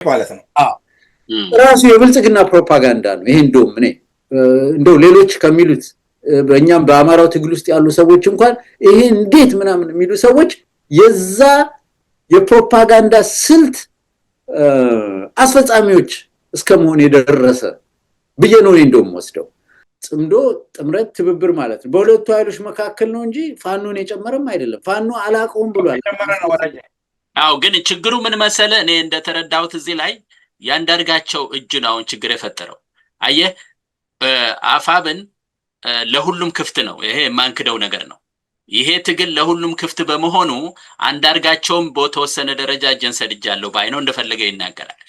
ማለት ነው። ራሱ የብልጽግና ፕሮፓጋንዳ ነው። ይሄ እንደው ሌሎች ከሚሉት በእኛም በአማራው ትግል ውስጥ ያሉ ሰዎች እንኳን ይሄ እንዴት ምናምን የሚሉ ሰዎች የዛ የፕሮፓጋንዳ ስልት አስፈጻሚዎች እስከመሆን የደረሰ ብዬ ነው እንደውም ወስደው ጽምዶ ጥምረት ትብብር ማለት ነው በሁለቱ ኃይሎች መካከል ነው እንጂ ፋኖን የጨመረም አይደለም። ፋኖ አላቀውም ብሏል። አው ግን ችግሩ ምን መሰለ እኔ እንደተረዳሁት እዚህ ላይ ያንዳርጋቸው እጅ ነው ችግር የፈጠረው። አየህ አፋብን ለሁሉም ክፍት ነው። ይሄ ማንክደው ነገር ነው። ይሄ ትግል ለሁሉም ክፍት በመሆኑ አንዳርጋቸውም በተወሰነ ደረጃ እጅን ሰድጃለሁ ባይነው እንደፈለገ ይናገራል።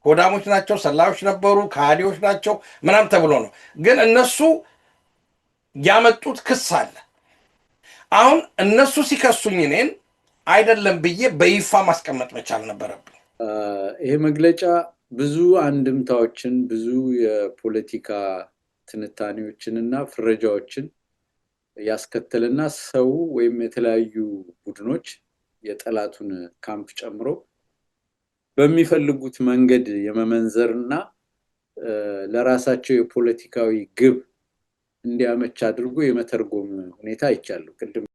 ሆዳሞች ናቸው፣ ሰላዮች ነበሩ፣ ካዲዎች ናቸው ምናም ተብሎ ነው። ግን እነሱ ያመጡት ክስ አለ። አሁን እነሱ ሲከሱኝ እኔን አይደለም ብዬ በይፋ ማስቀመጥ መቻል ነበረብኝ። ይሄ መግለጫ ብዙ አንድምታዎችን ብዙ የፖለቲካ ትንታኔዎችንና ፍረጃዎችን ያስከተለና ሰው ወይም የተለያዩ ቡድኖች የጠላቱን ካምፕ ጨምሮ በሚፈልጉት መንገድ የመመንዘርና ለራሳቸው የፖለቲካዊ ግብ እንዲያመች አድርጎ የመተርጎም ሁኔታ ይቻላል። ቅድም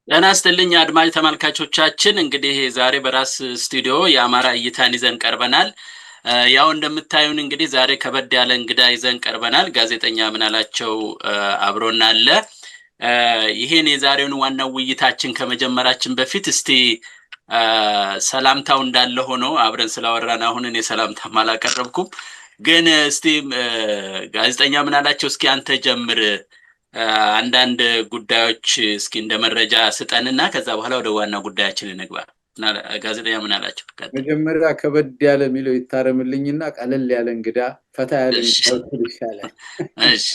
እናስተልኝ አድማጭ ተመልካቾቻችን እንግዲህ ዛሬ በራስ ስቱዲዮ የአማራ እይታን ይዘን ቀርበናል። ያው እንደምታዩን እንግዲህ ዛሬ ከበድ ያለ እንግዳ ይዘን ቀርበናል። ጋዜጠኛ ምናላቸው አብሮና አለ። ይሄን የዛሬውን ዋናው ውይይታችን ከመጀመራችን በፊት እስቲ ሰላምታው እንዳለ ሆኖ አብረን ስላወራን አሁን እኔ ሰላምታ ማላቀረብኩም፣ ግን እስቲ ጋዜጠኛ ምናላቸው እስኪ አንተ ጀምር አንዳንድ ጉዳዮች እስኪ እንደመረጃ ስጠንና ከዛ በኋላ ወደ ዋና ጉዳያችን እንግባ። ጋዜጠኛ ምናላቸው መጀመሪያ ከበድ ያለ ሚለው ይታረምልኝና ቀለል ያለ እንግዳ ፈታ ያለ ይሻላል። እሺ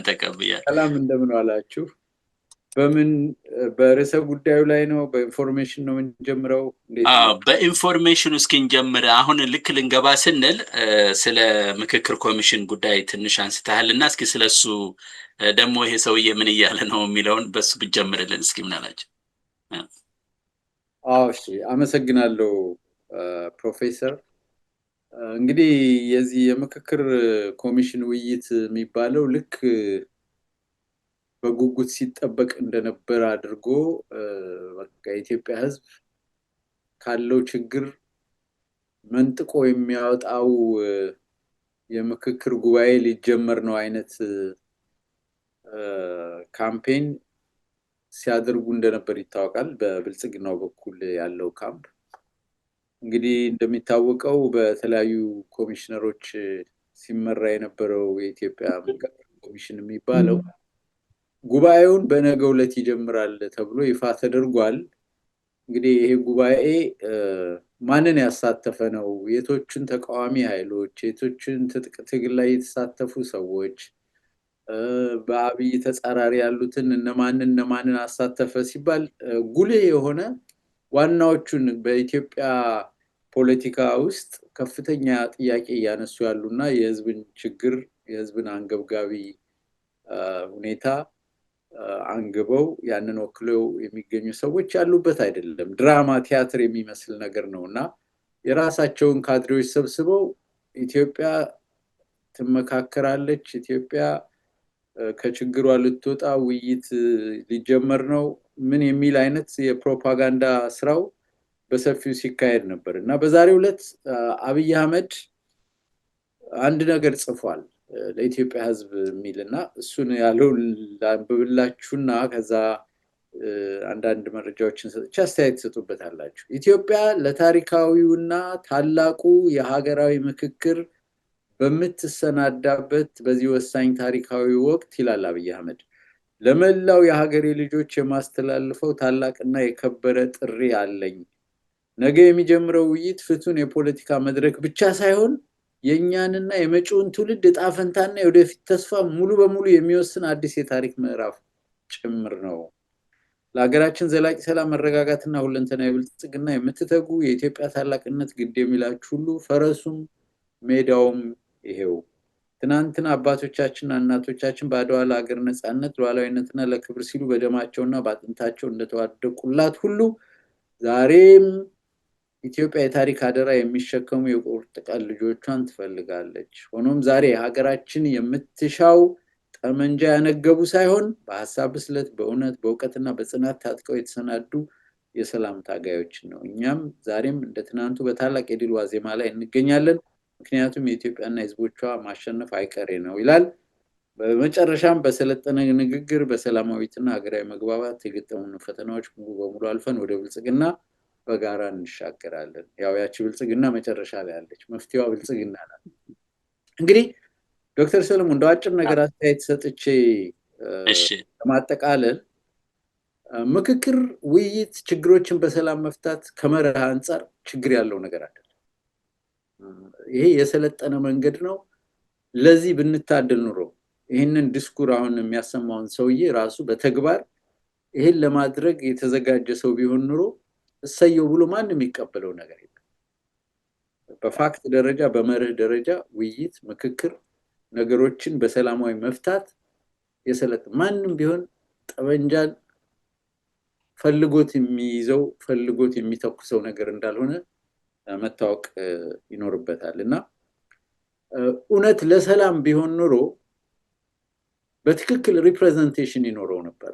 ተቀበያለሁ። ሰላም እንደምን ዋላችሁ? በምን በርዕሰ ጉዳዩ ላይ ነው በኢንፎርሜሽን ነው የምንጀምረው? በኢንፎርሜሽኑ እስኪ እንጀምር። አሁን ልክ ልንገባ ስንል ስለ ምክክር ኮሚሽን ጉዳይ ትንሽ አንስተሃልና እስኪ ስለሱ ደግሞ ይሄ ሰውዬ ምን እያለ ነው የሚለውን በሱ ብጀምርልን እስኪ ምናላቸው። እሺ አመሰግናለሁ ፕሮፌሰር። እንግዲህ የዚህ የምክክር ኮሚሽን ውይይት የሚባለው ልክ በጉጉት ሲጠበቅ እንደነበር አድርጎ በቃ የኢትዮጵያ ሕዝብ ካለው ችግር መንጥቆ የሚያወጣው የምክክር ጉባኤ ሊጀመር ነው አይነት ካምፔን ሲያደርጉ እንደነበር ይታወቃል። በብልጽግናው በኩል ያለው ካምፕ እንግዲህ እንደሚታወቀው በተለያዩ ኮሚሽነሮች ሲመራ የነበረው የኢትዮጵያ ምክክር ኮሚሽን የሚባለው ጉባኤውን በነገው ዕለት ይጀምራል ተብሎ ይፋ ተደርጓል። እንግዲህ ይሄ ጉባኤ ማንን ያሳተፈ ነው? የቶችን ተቃዋሚ ኃይሎች፣ የቶችን ትጥቅ ትግል ላይ የተሳተፉ ሰዎች፣ በአብይ ተጻራሪ ያሉትን እነማንን አሳተፈ ሲባል ጉልህ የሆነ ዋናዎቹን በኢትዮጵያ ፖለቲካ ውስጥ ከፍተኛ ጥያቄ እያነሱ ያሉና የህዝብን ችግር የህዝብን አንገብጋቢ ሁኔታ አንግበው ያንን ወክለው የሚገኙ ሰዎች ያሉበት አይደለም። ድራማ ቲያትር የሚመስል ነገር ነውና የራሳቸውን ካድሬዎች ሰብስበው ኢትዮጵያ ትመካከራለች፣ ኢትዮጵያ ከችግሯ ልትወጣ ውይይት ሊጀመር ነው ምን የሚል አይነት የፕሮፓጋንዳ ስራው በሰፊው ሲካሄድ ነበር እና በዛሬው ዕለት አብይ አህመድ አንድ ነገር ጽፏል ለኢትዮጵያ ህዝብ የሚልና እሱን ያለው ላንብብላችሁና ከዛ አንዳንድ መረጃዎችን ሰጥቼ አስተያየት ትሰጡበታላችሁ። ኢትዮጵያ ለታሪካዊውና ታላቁ የሀገራዊ ምክክር በምትሰናዳበት በዚህ ወሳኝ ታሪካዊ ወቅት ይላል አብይ አህመድ ለመላው የሀገሬ ልጆች የማስተላልፈው ታላቅና የከበረ ጥሪ አለኝ። ነገ የሚጀምረው ውይይት ፍቱን የፖለቲካ መድረክ ብቻ ሳይሆን የእኛንና የመጪውን ትውልድ ዕጣ ፈንታና የወደፊት ተስፋ ሙሉ በሙሉ የሚወስን አዲስ የታሪክ ምዕራፍ ጭምር ነው። ለሀገራችን ዘላቂ ሰላም፣ መረጋጋትና ሁለንተናዊ ብልጽግና የምትተጉ የኢትዮጵያ ታላቅነት ግድ የሚላችሁ ሁሉ ፈረሱም ሜዳውም ይሄው። ትናንትና አባቶቻችንና እናቶቻችን በአድዋ ለሀገር ነፃነት ሉዓላዊነትና ለክብር ሲሉ በደማቸውና በአጥንታቸው እንደተዋደቁላት ሁሉ ዛሬም ኢትዮጵያ የታሪክ አደራ የሚሸከሙ የቁርጥ ቀን ልጆቿን ትፈልጋለች። ሆኖም ዛሬ ሀገራችን የምትሻው ጠመንጃ ያነገቡ ሳይሆን በሀሳብ ብስለት፣ በእውነት፣ በእውቀትና በጽናት ታጥቀው የተሰናዱ የሰላም ታጋዮችን ነው። እኛም ዛሬም እንደ ትናንቱ በታላቅ የድል ዋዜማ ላይ እንገኛለን። ምክንያቱም የኢትዮጵያና ሕዝቦቿ ማሸነፍ አይቀሬ ነው ይላል። በመጨረሻም በሰለጠነ ንግግር በሰላማዊትና ሀገራዊ መግባባት የገጠሙን ፈተናዎች ሙሉ በሙሉ አልፈን ወደ ብልጽግና በጋራ እንሻገራለን። ያው ያቺ ብልጽግና መጨረሻ ላይ ያለች መፍትሄዋ ብልጽግና ናት። እንግዲህ ዶክተር ሰለሞን እንደ አጭር ነገር አስተያየት ሰጥቼ ለማጠቃለል ምክክር፣ ውይይት፣ ችግሮችን በሰላም መፍታት ከመርህ አንጻር ችግር ያለው ነገር አይደለም። ይሄ የሰለጠነ መንገድ ነው። ለዚህ ብንታደል ኑሮ ይህንን ዲስኩር አሁን የሚያሰማውን ሰውዬ ራሱ በተግባር ይሄን ለማድረግ የተዘጋጀ ሰው ቢሆን ኑሮ እሰየው ብሎ ማንም የሚቀበለው ነገር የለም። በፋክት ደረጃ በመርህ ደረጃ ውይይት፣ ምክክር፣ ነገሮችን በሰላማዊ መፍታት የሰለጠነ ማንም ቢሆን ጠመንጃን ፈልጎት የሚይዘው ፈልጎት የሚተኩሰው ነገር እንዳልሆነ መታወቅ ይኖርበታል። እና እውነት ለሰላም ቢሆን ኑሮ በትክክል ሪፕሬዘንቴሽን ይኖረው ነበረ።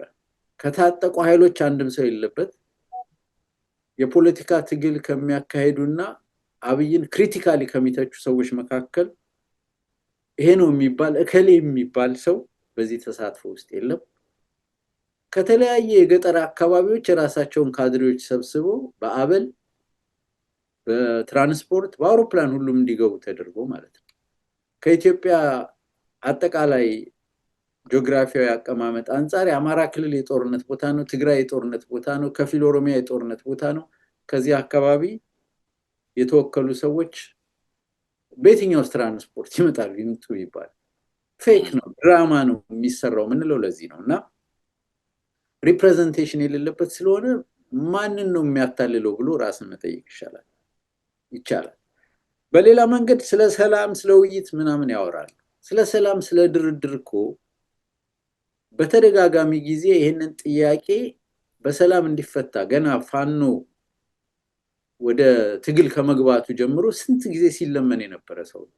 ከታጠቁ ኃይሎች አንድም ሰው የለበት። የፖለቲካ ትግል ከሚያካሄዱና አብይን ክሪቲካሊ ከሚተቹ ሰዎች መካከል ይሄ ነው የሚባል እከሌ የሚባል ሰው በዚህ ተሳትፎ ውስጥ የለም። ከተለያየ የገጠር አካባቢዎች የራሳቸውን ካድሬዎች ሰብስበው በአበል፣ በትራንስፖርት፣ በአውሮፕላን ሁሉም እንዲገቡ ተደርጎ ማለት ነው። ከኢትዮጵያ አጠቃላይ ጂኦግራፊያዊ አቀማመጥ አንጻር የአማራ ክልል የጦርነት ቦታ ነው፣ ትግራይ የጦርነት ቦታ ነው፣ ከፊል ኦሮሚያ የጦርነት ቦታ ነው። ከዚህ አካባቢ የተወከሉ ሰዎች በየትኛው ትራንስፖርት ይመጣሉ? ይምጡ ይባል ፌክ ነው፣ ድራማ ነው የሚሰራው ምንለው ለዚህ ነው። እና ሪፕሬዘንቴሽን የሌለበት ስለሆነ ማንን ነው የሚያታልለው ብሎ ራስን መጠየቅ ይቻላል። በሌላ መንገድ ስለ ሰላም፣ ስለ ውይይት ምናምን ያወራል። ስለ ሰላም፣ ስለ ድርድር እኮ በተደጋጋሚ ጊዜ ይህንን ጥያቄ በሰላም እንዲፈታ ገና ፋኖ ወደ ትግል ከመግባቱ ጀምሮ ስንት ጊዜ ሲለመን የነበረ ሰው ነው።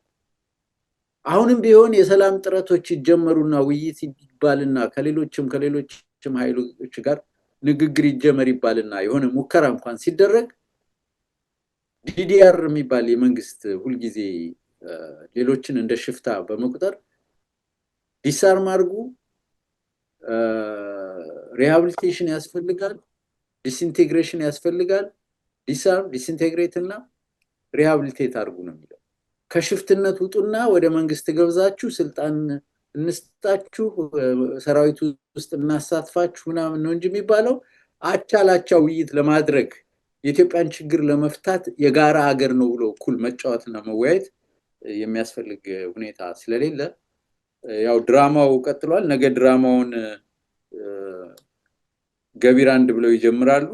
አሁንም ቢሆን የሰላም ጥረቶች ይጀመሩና ውይይት ይባልና ከሌሎችም ኃይሎች ጋር ንግግር ይጀመር ይባልና የሆነ ሙከራ እንኳን ሲደረግ ዲዲአር የሚባል የመንግስት ሁልጊዜ ሌሎችን እንደ ሽፍታ በመቁጠር ዲስአርም አድርጉ፣ ሪሃቢሊቴሽን ያስፈልጋል፣ ዲስኢንቴግሬሽን ያስፈልጋል፣ ዲስአርም፣ ዲስኢንቴግሬት እና ሪሃቢሊቴት አድርጉ ነው የሚለው። ከሽፍትነት ውጡና ወደ መንግስት ገብዛችሁ ስልጣን እንስጣችሁ፣ ሰራዊቱ ውስጥ እናሳትፋችሁ ምናምን ነው እንጂ የሚባለው አቻላቻ ውይይት ለማድረግ የኢትዮጵያን ችግር ለመፍታት የጋራ ሀገር ነው ብሎ እኩል መጫወትና መወያየት የሚያስፈልግ ሁኔታ ስለሌለ ያው ድራማው ቀጥሏል። ነገ ድራማውን ገቢር አንድ ብለው ይጀምራሉ።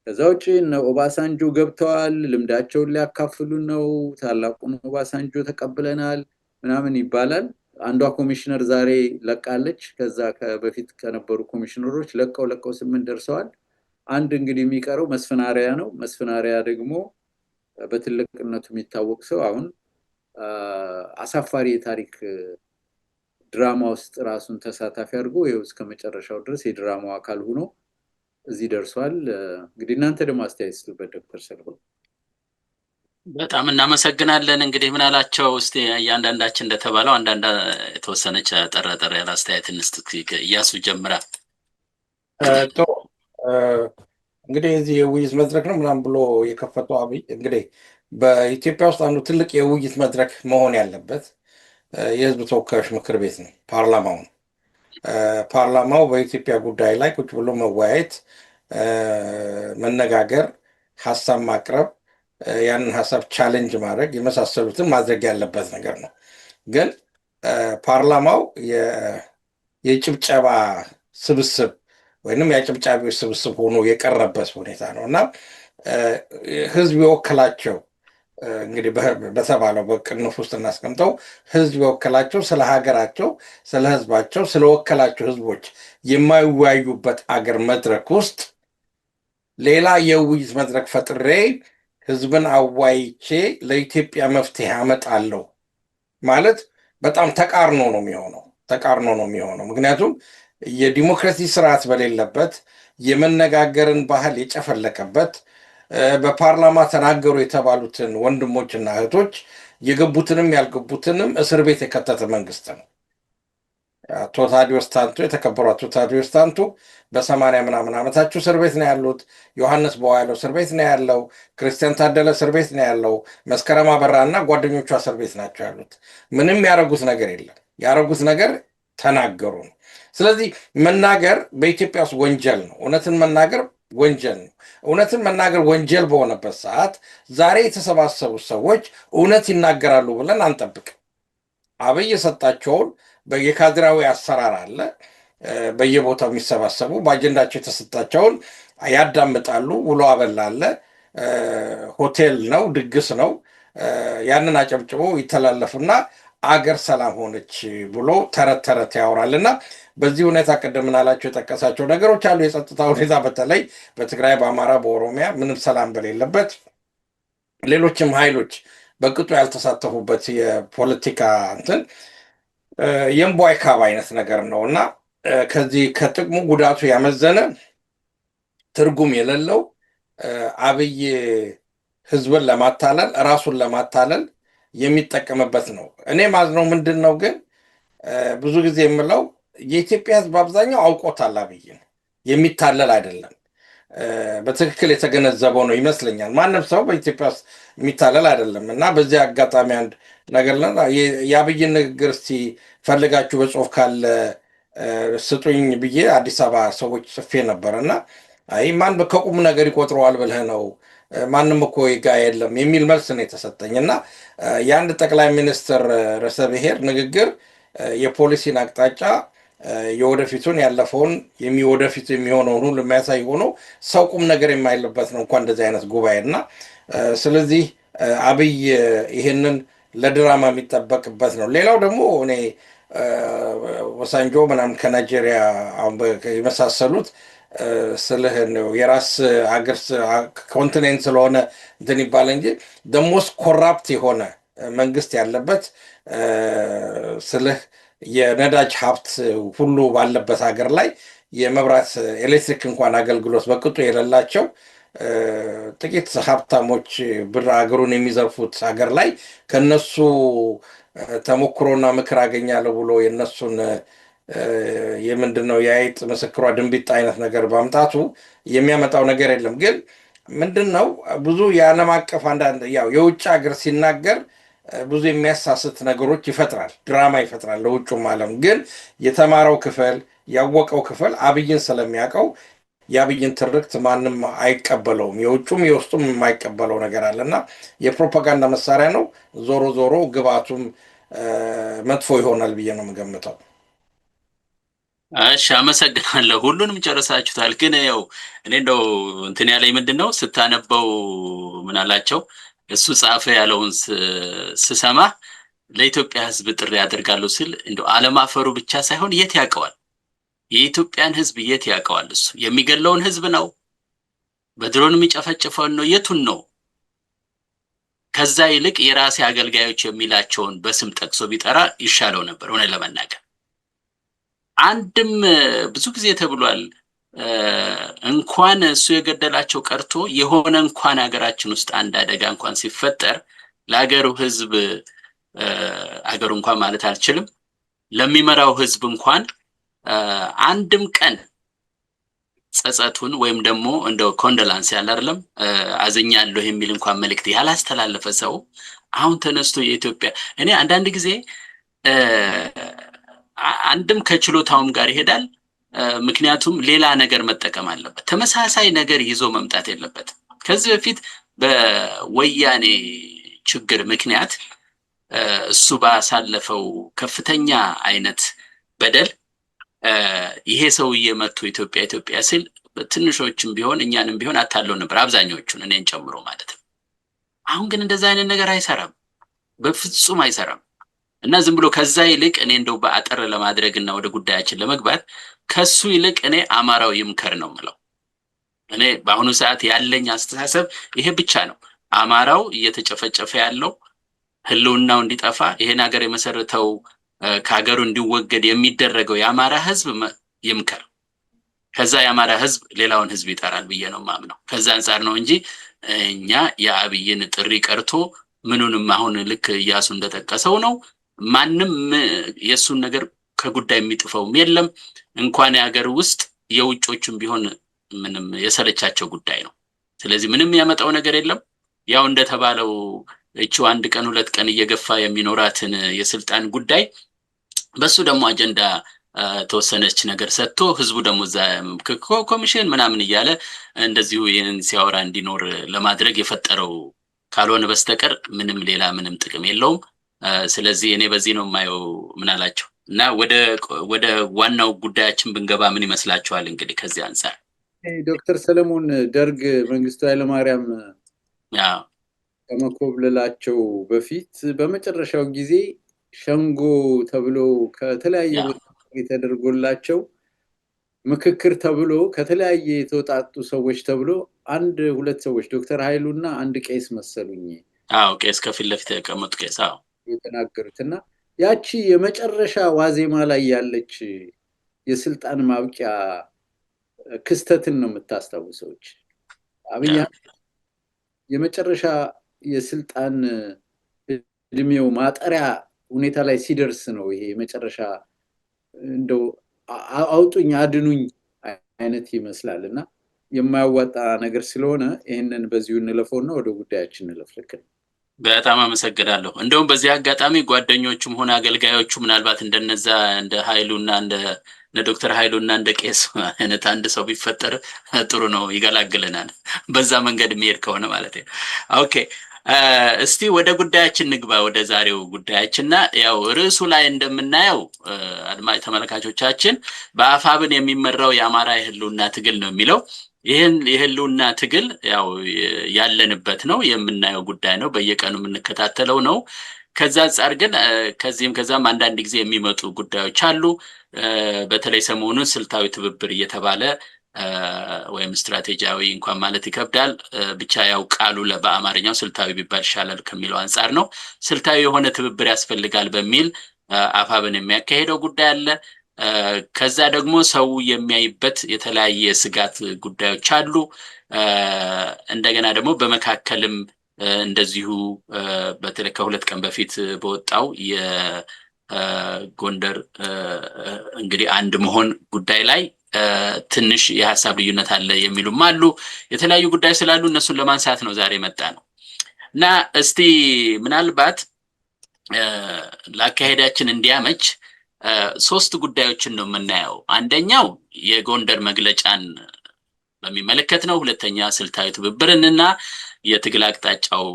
ከዛ ውጭ እነ ኦባሳንጆ ገብተዋል፣ ልምዳቸውን ሊያካፍሉ ነው። ታላቁን ኦባሳንጆ ተቀብለናል ምናምን ይባላል። አንዷ ኮሚሽነር ዛሬ ለቃለች። ከዛ በፊት ከነበሩ ኮሚሽነሮች ለቀው 8 ደርሰዋል። አንድ እንግዲህ የሚቀረው መስፍናሪያ ነው። መስፍናሪያ ደግሞ በትልቅነቱ የሚታወቅ ሰው አሁን አሳፋሪ የታሪክ ድራማ ውስጥ ራሱን ተሳታፊ አድርጎ ይኸው እስከ መጨረሻው ድረስ የድራማው አካል ሆኖ እዚህ ደርሷል። እንግዲህ እናንተ ደግሞ አስተያየት ስጡበት ዶክተር ሰለሞን። በጣም እናመሰግናለን። እንግዲህ ምን አላቸው እስቲ እያንዳንዳችን እንደተባለው አንዳንድ የተወሰነች ጠረጠር ያለ አስተያየት እንስጥ። እያሱ ጀምራል። እንግዲህ እዚህ የውይይት መድረክ ነው ምናምን ብሎ የከፈተው አብይ እንግዲህ በኢትዮጵያ ውስጥ አንዱ ትልቅ የውይይት መድረክ መሆን ያለበት የህዝብ ተወካዮች ምክር ቤት ነው፣ ፓርላማው ነው። ፓርላማው በኢትዮጵያ ጉዳይ ላይ ቁጭ ብሎ መወያየት፣ መነጋገር፣ ሀሳብ ማቅረብ፣ ያንን ሀሳብ ቻሌንጅ ማድረግ የመሳሰሉትን ማድረግ ያለበት ነገር ነው። ግን ፓርላማው የጭብጨባ ስብስብ ወይንም የአጨብጫቢዎች ስብስብ ሆኖ የቀረበት ሁኔታ ነው እና ህዝብ የወከላቸው እንግዲህ በተባለው በቅንፍ ውስጥ እናስቀምጠው ህዝብ የወከላቸው ስለ ሀገራቸው፣ ስለ ህዝባቸው፣ ስለወከላቸው ህዝቦች የማይወያዩበት አገር መድረክ ውስጥ ሌላ የውይይት መድረክ ፈጥሬ ህዝብን አዋይቼ ለኢትዮጵያ መፍትሄ አመጣለሁ ማለት በጣም ተቃርኖ ነው የሚሆነው። ምክንያቱም የዲሞክራሲ ስርዓት በሌለበት የመነጋገርን ባህል የጨፈለቀበት በፓርላማ ተናገሩ የተባሉትን ወንድሞችና እህቶች የገቡትንም ያልገቡትንም እስር ቤት የከተተ መንግስት ነው። አቶ ታዲዮስ ታንቱ የተከበሩ አቶ ታዲዮስ ታንቱ በ80 ምናምን ዓመታቸው እስር ቤት ነው ያሉት። ዮሐንስ በዋያለው እስር ቤት ነው ያለው። ክርስቲያን ታደለ እስር ቤት ነው ያለው። መስከረም አበራ እና ጓደኞቿ እስር ቤት ናቸው ያሉት። ምንም ያደረጉት ነገር የለም። ያደረጉት ነገር ተናገሩ ነው። ስለዚህ መናገር በኢትዮጵያ ውስጥ ወንጀል ነው። እውነትን መናገር ወንጀል ነው። እውነትን መናገር ወንጀል በሆነበት ሰዓት ዛሬ የተሰባሰቡት ሰዎች እውነት ይናገራሉ ብለን አንጠብቅ። አብይ የሰጣቸውን የካድራዊ አሰራር አለ። በየቦታው የሚሰባሰቡ በአጀንዳቸው የተሰጣቸውን ያዳምጣሉ። ውሎ አበላ አለ። ሆቴል ነው፣ ድግስ ነው። ያንን አጨብጭበው ይተላለፉና አገር ሰላም ሆነች ብሎ ተረት ተረት ያወራልና በዚህ ሁኔታ ቅድም ምናላቸው የጠቀሳቸው ነገሮች አሉ። የጸጥታ ሁኔታ በተለይ በትግራይ፣ በአማራ፣ በኦሮሚያ ምንም ሰላም በሌለበት ሌሎችም ኃይሎች በቅጡ ያልተሳተፉበት የፖለቲካ እንትን የእምቧይ ካብ አይነት ነገር ነው እና ከዚህ ከጥቅሙ ጉዳቱ ያመዘነ ትርጉም የሌለው አብይ ህዝብን ለማታለል ራሱን ለማታለል የሚጠቀምበት ነው። እኔ ማዝነው ምንድን ነው ግን ብዙ ጊዜ የምለው የኢትዮጵያ ህዝብ አብዛኛው አውቆታል። አብይን የሚታለል አይደለም። በትክክል የተገነዘበው ነው ይመስለኛል። ማንም ሰው በኢትዮጵያ ውስጥ የሚታለል አይደለም እና በዚህ አጋጣሚ አንድ ነገር የአብይን ንግግር እስቲ ፈልጋችሁ በጽሁፍ ካለ ስጡኝ ብዬ አዲስ አበባ ሰዎች ጽፌ ነበር እና አይ ማን ከቁም ነገር ይቆጥረዋል ብለህ ነው? ማንም እኮ ይጋ የለም የሚል መልስ ነው የተሰጠኝ እና የአንድ ጠቅላይ ሚኒስትር ርዕሰ ብሔር ንግግር የፖሊሲን አቅጣጫ የወደፊቱን ያለፈውን ወደፊቱ የሚሆነውን ሁሉ የሚያሳይ ሆኖ ሰው ቁም ነገር የማይልበት ነው እንኳን እንደዚህ አይነት ጉባኤ እና ስለዚህ አብይ ይህንን ለድራማ የሚጠበቅበት ነው። ሌላው ደግሞ እኔ ወሳንጆ ምናምን ከናይጄሪያ የመሳሰሉት ስልህ ነው የራስ ሀገር ኮንቲኔንት ስለሆነ እንትን ይባል እንጂ ደሞስ ኮራፕት የሆነ መንግስት ያለበት ስልህ የነዳጅ ሀብት ሁሉ ባለበት ሀገር ላይ የመብራት ኤሌክትሪክ እንኳን አገልግሎት በቅጡ የሌላቸው ጥቂት ሀብታሞች ብር ሀገሩን የሚዘርፉት ሀገር ላይ ከነሱ ተሞክሮና ምክር አገኛለሁ ብሎ የነሱን የምንድን ነው የአይጥ ምስክሯ ድንቢጥ አይነት ነገር በማምጣቱ የሚያመጣው ነገር የለም። ግን ምንድን ነው ብዙ የዓለም አቀፍ አንዳንድ ያው የውጭ ሀገር ሲናገር ብዙ የሚያሳስት ነገሮች ይፈጥራል፣ ድራማ ይፈጥራል ለውጩም ዓለም። ግን የተማረው ክፍል ያወቀው ክፍል አብይን ስለሚያውቀው የአብይን ትርክት ማንም አይቀበለውም። የውጩም የውስጡም የማይቀበለው ነገር አለና የፕሮፓጋንዳ መሳሪያ ነው። ዞሮ ዞሮ ግባቱም መጥፎ ይሆናል ብዬ ነው የምገምተው። እሺ፣ አመሰግናለሁ። ሁሉንም ጨርሳችሁታል። ግን ያው እኔ እንደው እንትን ያለኝ ምንድን ነው ስታነበው ምን አላቸው እሱ ጻፈ ያለውን ስሰማ ለኢትዮጵያ ሕዝብ ጥሪ ያደርጋሉ ሲል እንደው አለማፈሩ ብቻ ሳይሆን የት ያውቀዋል? የኢትዮጵያን ሕዝብ የት ያውቀዋል? እሱ የሚገለውን ሕዝብ ነው? በድሮን የሚጨፈጭፈውን ነው? የቱን ነው? ከዛ ይልቅ የራሴ አገልጋዮች የሚላቸውን በስም ጠቅሶ ቢጠራ ይሻለው ነበር። ሆነ ለመናገር አንድም ብዙ ጊዜ ተብሏል። እንኳን እሱ የገደላቸው ቀርቶ የሆነ እንኳን ሀገራችን ውስጥ አንድ አደጋ እንኳን ሲፈጠር ለሀገሩ ህዝብ አገሩ እንኳን ማለት አልችልም ለሚመራው ህዝብ እንኳን አንድም ቀን ጸጸቱን ወይም ደግሞ እንደው ኮንዶላንስ ያለ አይደለም አዘኛለሁ የሚል እንኳን መልእክት ያላስተላለፈ ሰው አሁን ተነስቶ የኢትዮጵያ እኔ አንዳንድ ጊዜ አንድም ከችሎታውም ጋር ይሄዳል። ምክንያቱም ሌላ ነገር መጠቀም አለበት። ተመሳሳይ ነገር ይዞ መምጣት የለበትም። ከዚህ በፊት በወያኔ ችግር ምክንያት እሱ ባሳለፈው ከፍተኛ አይነት በደል ይሄ ሰውዬ መጥቶ ኢትዮጵያ ሲል ትንሾችም ቢሆን እኛንም ቢሆን አታለው ነበር፣ አብዛኞቹን እኔን ጨምሮ ማለት ነው። አሁን ግን እንደዛ አይነት ነገር አይሰራም፣ በፍጹም አይሰራም። እና ዝም ብሎ ከዛ ይልቅ እኔ እንደው በአጠር ለማድረግና ወደ ጉዳያችን ለመግባት ከሱ ይልቅ እኔ አማራው ይምከር ነው የምለው። እኔ በአሁኑ ሰዓት ያለኝ አስተሳሰብ ይሄ ብቻ ነው። አማራው እየተጨፈጨፈ ያለው ህልውናው እንዲጠፋ ይሄን ሀገር የመሰረተው ከሀገሩ እንዲወገድ የሚደረገው የአማራ ህዝብ ይምከር። ከዛ የአማራ ህዝብ ሌላውን ህዝብ ይጠራል ብዬ ነው ማምነው። ከዛ አንጻር ነው እንጂ እኛ የአብይን ጥሪ ቀርቶ ምኑንም አሁን ልክ እያሱ እንደጠቀሰው ነው ማንም የሱን ነገር ከጉዳይ የሚጥፈውም የለም። እንኳን የሀገር ውስጥ የውጮቹም ቢሆን ምንም የሰለቻቸው ጉዳይ ነው። ስለዚህ ምንም ያመጣው ነገር የለም። ያው እንደተባለው እቺው አንድ ቀን ሁለት ቀን እየገፋ የሚኖራትን የስልጣን ጉዳይ በሱ ደግሞ አጀንዳ ተወሰነች ነገር ሰጥቶ ህዝቡ ደግሞ እዛ ኮሚሽን ምናምን እያለ እንደዚሁ ይህንን ሲያወራ እንዲኖር ለማድረግ የፈጠረው ካልሆነ በስተቀር ምንም ሌላ ምንም ጥቅም የለውም። ስለዚህ እኔ በዚህ ነው የማየው። ምን አላቸው እና ወደ ዋናው ጉዳያችን ብንገባ ምን ይመስላችኋል? እንግዲህ ከዚህ አንፃር ዶክተር ሰለሞን ደርግ መንግስቱ ኃይለማርያም ከመኮብለላቸው በፊት በመጨረሻው ጊዜ ሸንጎ ተብሎ ከተለያየ ቦታ ተደርጎላቸው ምክክር ተብሎ ከተለያየ የተወጣጡ ሰዎች ተብሎ አንድ ሁለት ሰዎች ዶክተር ኃይሉና አንድ ቄስ መሰሉኝ ቄስ ከፊት ለፊት የተቀመጡ ቄስ የተናገሩትና ያቺ የመጨረሻ ዋዜማ ላይ ያለች የስልጣን ማብቂያ ክስተትን ነው የምታስታውሰውች። አብይ የመጨረሻ የስልጣን እድሜው ማጠሪያ ሁኔታ ላይ ሲደርስ ነው ይሄ የመጨረሻ እንደው አውጡኝ አድኑኝ አይነት ይመስላልና የማያዋጣ ነገር ስለሆነ ይሄንን በዚሁ እንለፈውና ወደ ጉዳያችን እንለፍልክ። በጣም አመሰግናለሁ። እንደውም በዚህ አጋጣሚ ጓደኞቹም ሆነ አገልጋዮቹ ምናልባት እንደነዛ እንደ ኃይሉና እንደ ዶክተር ኃይሉና እንደ ቄስ አይነት አንድ ሰው ቢፈጠር ጥሩ ነው፣ ይገላግለናል። በዛ መንገድ የሚሄድ ከሆነ ማለት ነው። ኦኬ እስቲ ወደ ጉዳያችን ንግባ፣ ወደ ዛሬው ጉዳያችንና ያው ርዕሱ ላይ እንደምናየው አድማጭ ተመልካቾቻችን በአፋብን የሚመራው የአማራ የህልውና ትግል ነው የሚለው። ይህን የህልውና ትግል ያው ያለንበት ነው፣ የምናየው ጉዳይ ነው፣ በየቀኑ የምንከታተለው ነው። ከዛ አንፃር ግን ከዚህም ከዛም አንዳንድ ጊዜ የሚመጡ ጉዳዮች አሉ። በተለይ ሰሞኑን ስልታዊ ትብብር እየተባለ ወይም ስትራቴጂያዊ እንኳን ማለት ይከብዳል፣ ብቻ ያው ቃሉ በአማርኛው ስልታዊ ቢባል ይሻላል ከሚለው አንፃር ነው። ስልታዊ የሆነ ትብብር ያስፈልጋል በሚል አፋብን የሚያካሄደው ጉዳይ አለ። ከዛ ደግሞ ሰው የሚያይበት የተለያየ ስጋት ጉዳዮች አሉ። እንደገና ደግሞ በመካከልም እንደዚሁ በተለይ ከሁለት ቀን በፊት በወጣው የጎንደር እንግዲህ አንድ መሆን ጉዳይ ላይ ትንሽ የሐሳብ ልዩነት አለ የሚሉም አሉ። የተለያዩ ጉዳይ ስላሉ እነሱን ለማንሳት ነው ዛሬ መጣ ነው እና እስቲ ምናልባት ለአካሄዳችን እንዲያመች ሶስት ጉዳዮችን ነው የምናየው። አንደኛው የጎንደር መግለጫን በሚመለከት ነው። ሁለተኛ ስልታዊ ትብብርንና የትግል አቅጣጫው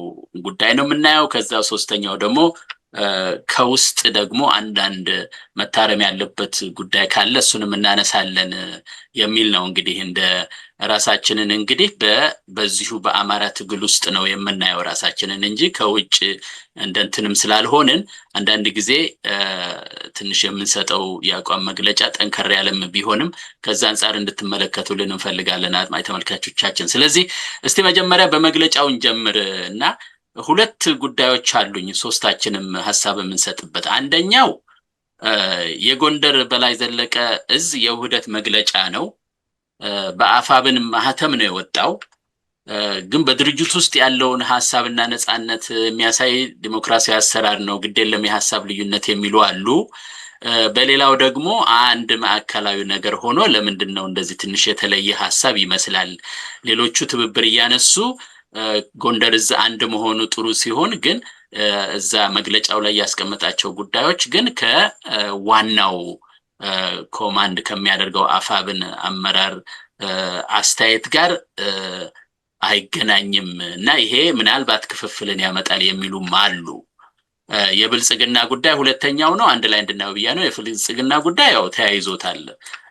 ጉዳይ ነው የምናየው። ከዛ ሶስተኛው ደግሞ ከውስጥ ደግሞ አንዳንድ መታረም ያለበት ጉዳይ ካለ እሱንም እናነሳለን የሚል ነው። እንግዲህ እንደ ራሳችንን እንግዲህ በዚሁ በአማራ ትግል ውስጥ ነው የምናየው ራሳችንን እንጂ ከውጭ እንደንትንም ስላልሆንን አንዳንድ ጊዜ ትንሽ የምንሰጠው የአቋም መግለጫ ጠንከር ያለም ቢሆንም ከዛ አንፃር እንድትመለከቱልን እንፈልጋለን አድማጭ ተመልካቾቻችን። ስለዚህ እስቲ መጀመሪያ በመግለጫው እንጀምር እና ሁለት ጉዳዮች አሉኝ ሶስታችንም ሐሳብ የምንሰጥበት። አንደኛው የጎንደር በላይ ዘለቀ እዝ የውህደት መግለጫ ነው። በአፋብን ማህተም ነው የወጣው፣ ግን በድርጅት ውስጥ ያለውን ሐሳብና ነጻነት የሚያሳይ ዲሞክራሲያዊ አሰራር ነው፣ ግዴለም የሐሳብ ልዩነት የሚሉ አሉ። በሌላው ደግሞ አንድ ማዕከላዊ ነገር ሆኖ ለምንድነው እንደዚህ ትንሽ የተለየ ሐሳብ ይመስላል፣ ሌሎቹ ትብብር እያነሱ ጎንደር እዝ አንድ መሆኑ ጥሩ ሲሆን ግን እዛ መግለጫው ላይ ያስቀመጣቸው ጉዳዮች ግን ከዋናው ኮማንድ ከሚያደርገው አፋብን አመራር አስተያየት ጋር አይገናኝም እና ይሄ ምናልባት ክፍፍልን ያመጣል የሚሉም አሉ። የብልጽግና ጉዳይ ሁለተኛው ነው። አንድ ላይ እንድናየው ብያ ነው። የብልጽግና ጉዳይ ያው ተያይዞታል።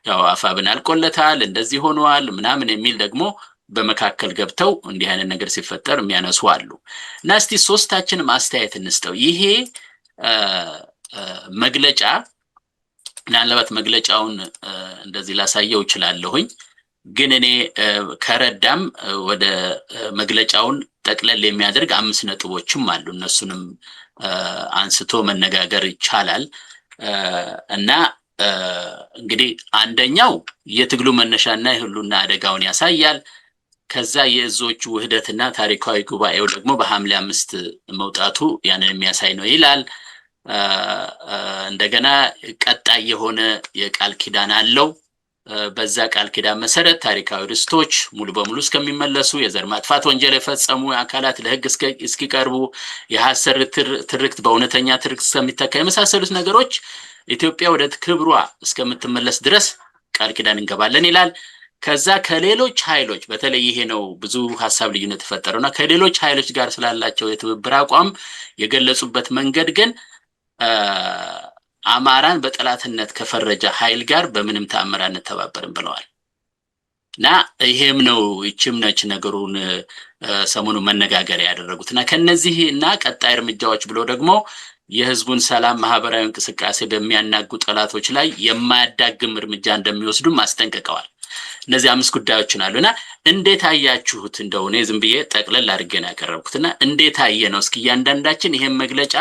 ያው አፋብን አልቆለታል፣ እንደዚህ ሆኗል ምናምን የሚል ደግሞ በመካከል ገብተው እንዲህ አይነት ነገር ሲፈጠር የሚያነሱ አሉ። እና እስቲ ሶስታችንም አስተያየት እንስጠው። ይሄ መግለጫ ምናልባት መግለጫውን እንደዚህ ላሳየው እችላለሁኝ፣ ግን እኔ ከረዳም ወደ መግለጫውን ጠቅለል የሚያደርግ 5 ነጥቦችም አሉ። እነሱንም አንስቶ መነጋገር ይቻላል። እና እንግዲህ አንደኛው የትግሉ መነሻና የህልውና አደጋውን ያሳያል። ከዛ የእዞቹ ውህደትና ታሪካዊ ጉባኤው ደግሞ በሐምሌ 5 መውጣቱ ያንን የሚያሳይ ነው ይላል። እንደገና ቀጣይ የሆነ የቃል ኪዳን አለው። በዛ ቃል ኪዳን መሰረት ታሪካዊ ርስቶች ሙሉ በሙሉ እስከሚመለሱ፣ የዘር ማጥፋት ወንጀል የፈጸሙ አካላት ለህግ እስኪቀርቡ፣ የሐሰት ትርክት በእውነተኛ ትርክት እስከሚተካ የመሳሰሉት ነገሮች ኢትዮጵያ ወደ ክብሯ እስከምትመለስ ድረስ ቃል ኪዳን እንገባለን ይላል። ከዛ ከሌሎች ኃይሎች በተለይ ይሄ ነው ብዙ ሐሳብ ልዩነት ተፈጠረውና ከሌሎች ኃይሎች ጋር ስላላቸው የትብብር አቋም የገለጹበት መንገድ ግን አማራን በጠላትነት ከፈረጀ ኃይል ጋር በምንም ተአምር አንተባበርም ብለዋል። እና ይሄም ነው ይችም ነች ነገሩን ሰሞኑ መነጋገሪያ ያደረጉትና ከነዚህ እና ቀጣይ እርምጃዎች ብሎ ደግሞ የህዝቡን ሰላም ማህበራዊ እንቅስቃሴ በሚያናጉ ጠላቶች ላይ የማያዳግም እርምጃ እንደሚወስዱ አስጠንቅቀዋል። እነዚህ 5 ጉዳዮችን አሉና እንዴት አያችሁት? እንደሆነ ዝም ብዬ ጠቅለል አድርጌ ነው ያቀረብኩትና እንዴት አየ ነው? እስኪ እያንዳንዳችን ይሄን መግለጫ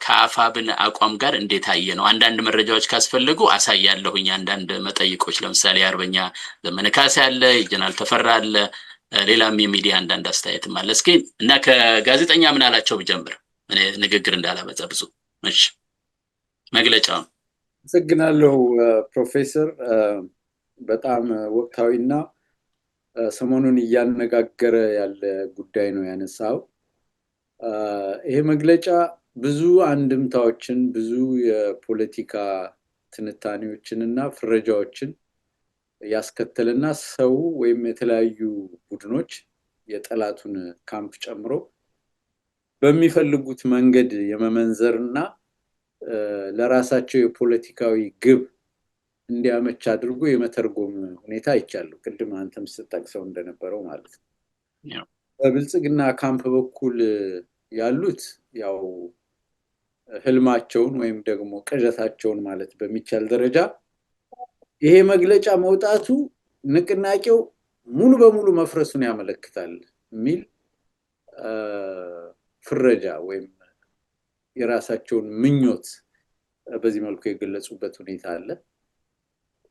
ከአፋብን አቋም ጋር እንዴት አየ ነው? አንዳንድ መረጃዎች ካስፈልጉ አሳያለሁኝ። አንዳንድ መጠይቆች ለምሳሌ አርበኛ ዘመነ ካሴ አለ፣ ጀነራል ተፈራ አለ፣ ሌላም የሚዲያ አንዳንድ አስተያየትም አለ። እስኪ እና ከጋዜጠኛ ምን አላቸው ብጀምር እኔ ንግግር እንዳላበዛ ብዙ። እሺ መግለጫው። አመሰግናለሁ ፕሮፌሰር። በጣም ወቅታዊና ሰሞኑን እያነጋገረ ያለ ጉዳይ ነው ያነሳው። ይሄ መግለጫ ብዙ አንድምታዎችን ብዙ የፖለቲካ ትንታኔዎችን እና ፍረጃዎችን ያስከተለና ሰው ወይም የተለያዩ ቡድኖች የጠላቱን ካምፕ ጨምሮ በሚፈልጉት መንገድ የመመንዘርና ለራሳቸው የፖለቲካዊ ግብ እንዲያመች አድርጎ የመተርጎም ሁኔታ ይቻላል። ቅድም አንተም ስትጠቅሰው እንደነበረው ማለት ነው። በብልጽግና ካምፕ በኩል ያሉት ያው ህልማቸውን ወይም ደግሞ ቅዠታቸውን ማለት በሚቻል ደረጃ ይሄ መግለጫ መውጣቱ ንቅናቄው ሙሉ በሙሉ መፍረሱን ያመለክታል የሚል ፍረጃ ወይም የራሳቸውን ምኞት በዚህ መልኩ የገለጹበት ሁኔታ አለ።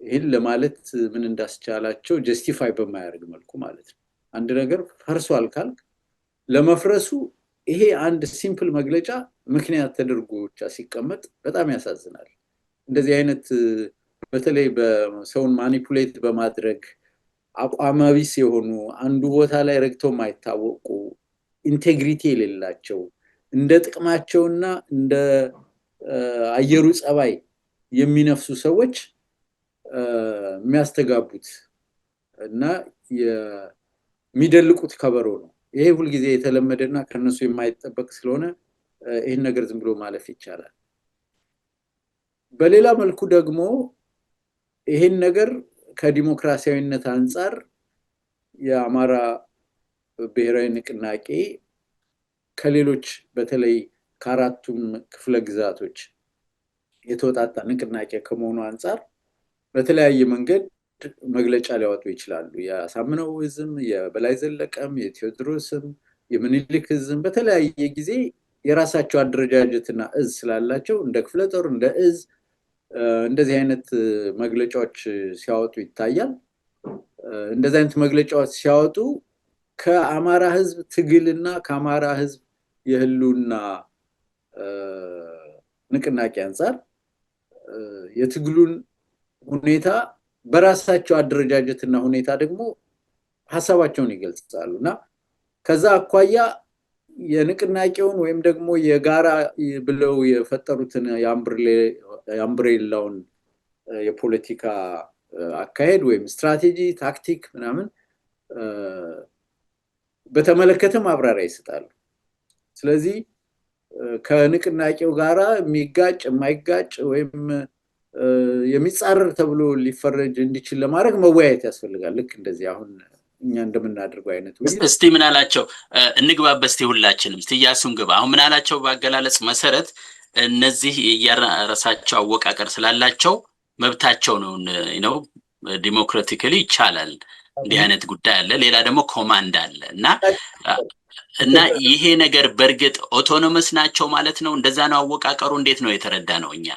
ይህን ለማለት ምን እንዳስቻላቸው ጀስቲፋይ በማያደርግ መልኩ ማለት ነው። አንድ ነገር ፈርሷል ካልክ ለመፍረሱ ይሄ አንድ ሲምፕል መግለጫ ምክንያት ተደርጎ ብቻ ሲቀመጥ በጣም ያሳዝናል። እንደዚህ አይነት በተለይ በሰውን ማኒፑሌት በማድረግ አቋማቢስ የሆኑ አንዱ ቦታ ላይ ረግተው የማይታወቁ ኢንቴግሪቲ የሌላቸው እንደ ጥቅማቸውና እንደ አየሩ ጸባይ የሚነፍሱ ሰዎች የሚያስተጋቡት እና የሚደልቁት ከበሮ ነው። ይሄ ሁልጊዜ የተለመደና ከነሱ የማይጠበቅ ስለሆነ ይሄን ነገር ዝም ብሎ ማለፍ ይቻላል። በሌላ መልኩ ደግሞ ይሄን ነገር ከዲሞክራሲያዊነት አንፃር የአማራ ብሔራዊ ንቅናቄ ከሌሎች በተለይ ከአራቱም ክፍለ ግዛቶች የተወጣጣ ንቅናቄ ከመሆኑ አንፃር በተለያየ መንገድ መግለጫ ሊያወጡ ይችላሉ። የአሳምነው ህዝም፣ የበላይ ዘለቀም፣ የቴዎድሮስም፣ የምኒልክ ህዝም በተለያየ ጊዜ የራሳቸው አደረጃጀትና እዝ ስላላቸው እንደ ክፍለ ጦር እንደ እዝ እንደዚህ አይነት መግለጫዎች ሲያወጡ ይታያል። እንደዚህ አይነት መግለጫዎች ሲያወጡ ከአማራ ህዝብ ትግልና ከአማራ ህዝብ የህልውና ንቅናቄ አንፃር የትግሉን ሁኔታ በራሳቸው አደረጃጀትና ሁኔታ ደግሞ ሐሳባቸውን ይገልጻሉና ከዛ አኳያ የንቅናቄውን ወይም ደግሞ የጋራ ብለው የፈጠሩትን የአምብሬላውን የፖለቲካ አካሄድ ወይም ስትራቴጂ ታክቲክ ምናምን በተመለከተ ማብራሪያ ይሰጣሉ። ስለዚህ ከንቅናቄው ጋራ የሚጋጭ የማይጋጭ ወይም የሚጻረር ተብሎ ሊፈረጅ እንዲችል ለማድረግ መወያየት ያስፈልጋል። ልክ እንደዚህ አሁን እኛ እንደምናደርገው አይነት እስቲ ምን አላቸው እንግባበት እስቲ ሁላችንም እስቲ ኢያሱን ግባ። አሁን ምን አላቸው በአገላለጽ መሰረት እነዚህ የራሳቸው አወቃቀር ስላላቸው መብታቸው ነው ዲሞክራቲካሊ ይቻላል እንዲህ አይነት ጉዳይ አለ። ሌላ ደግሞ ኮማንድ አለ እና ይሄ ነገር በእርግጥ ኦቶኖመስ ናቸው ማለት ነው። እንደዛ ነው አወቃቀሩ። እንዴት ነው የተረዳ ነው እኛ?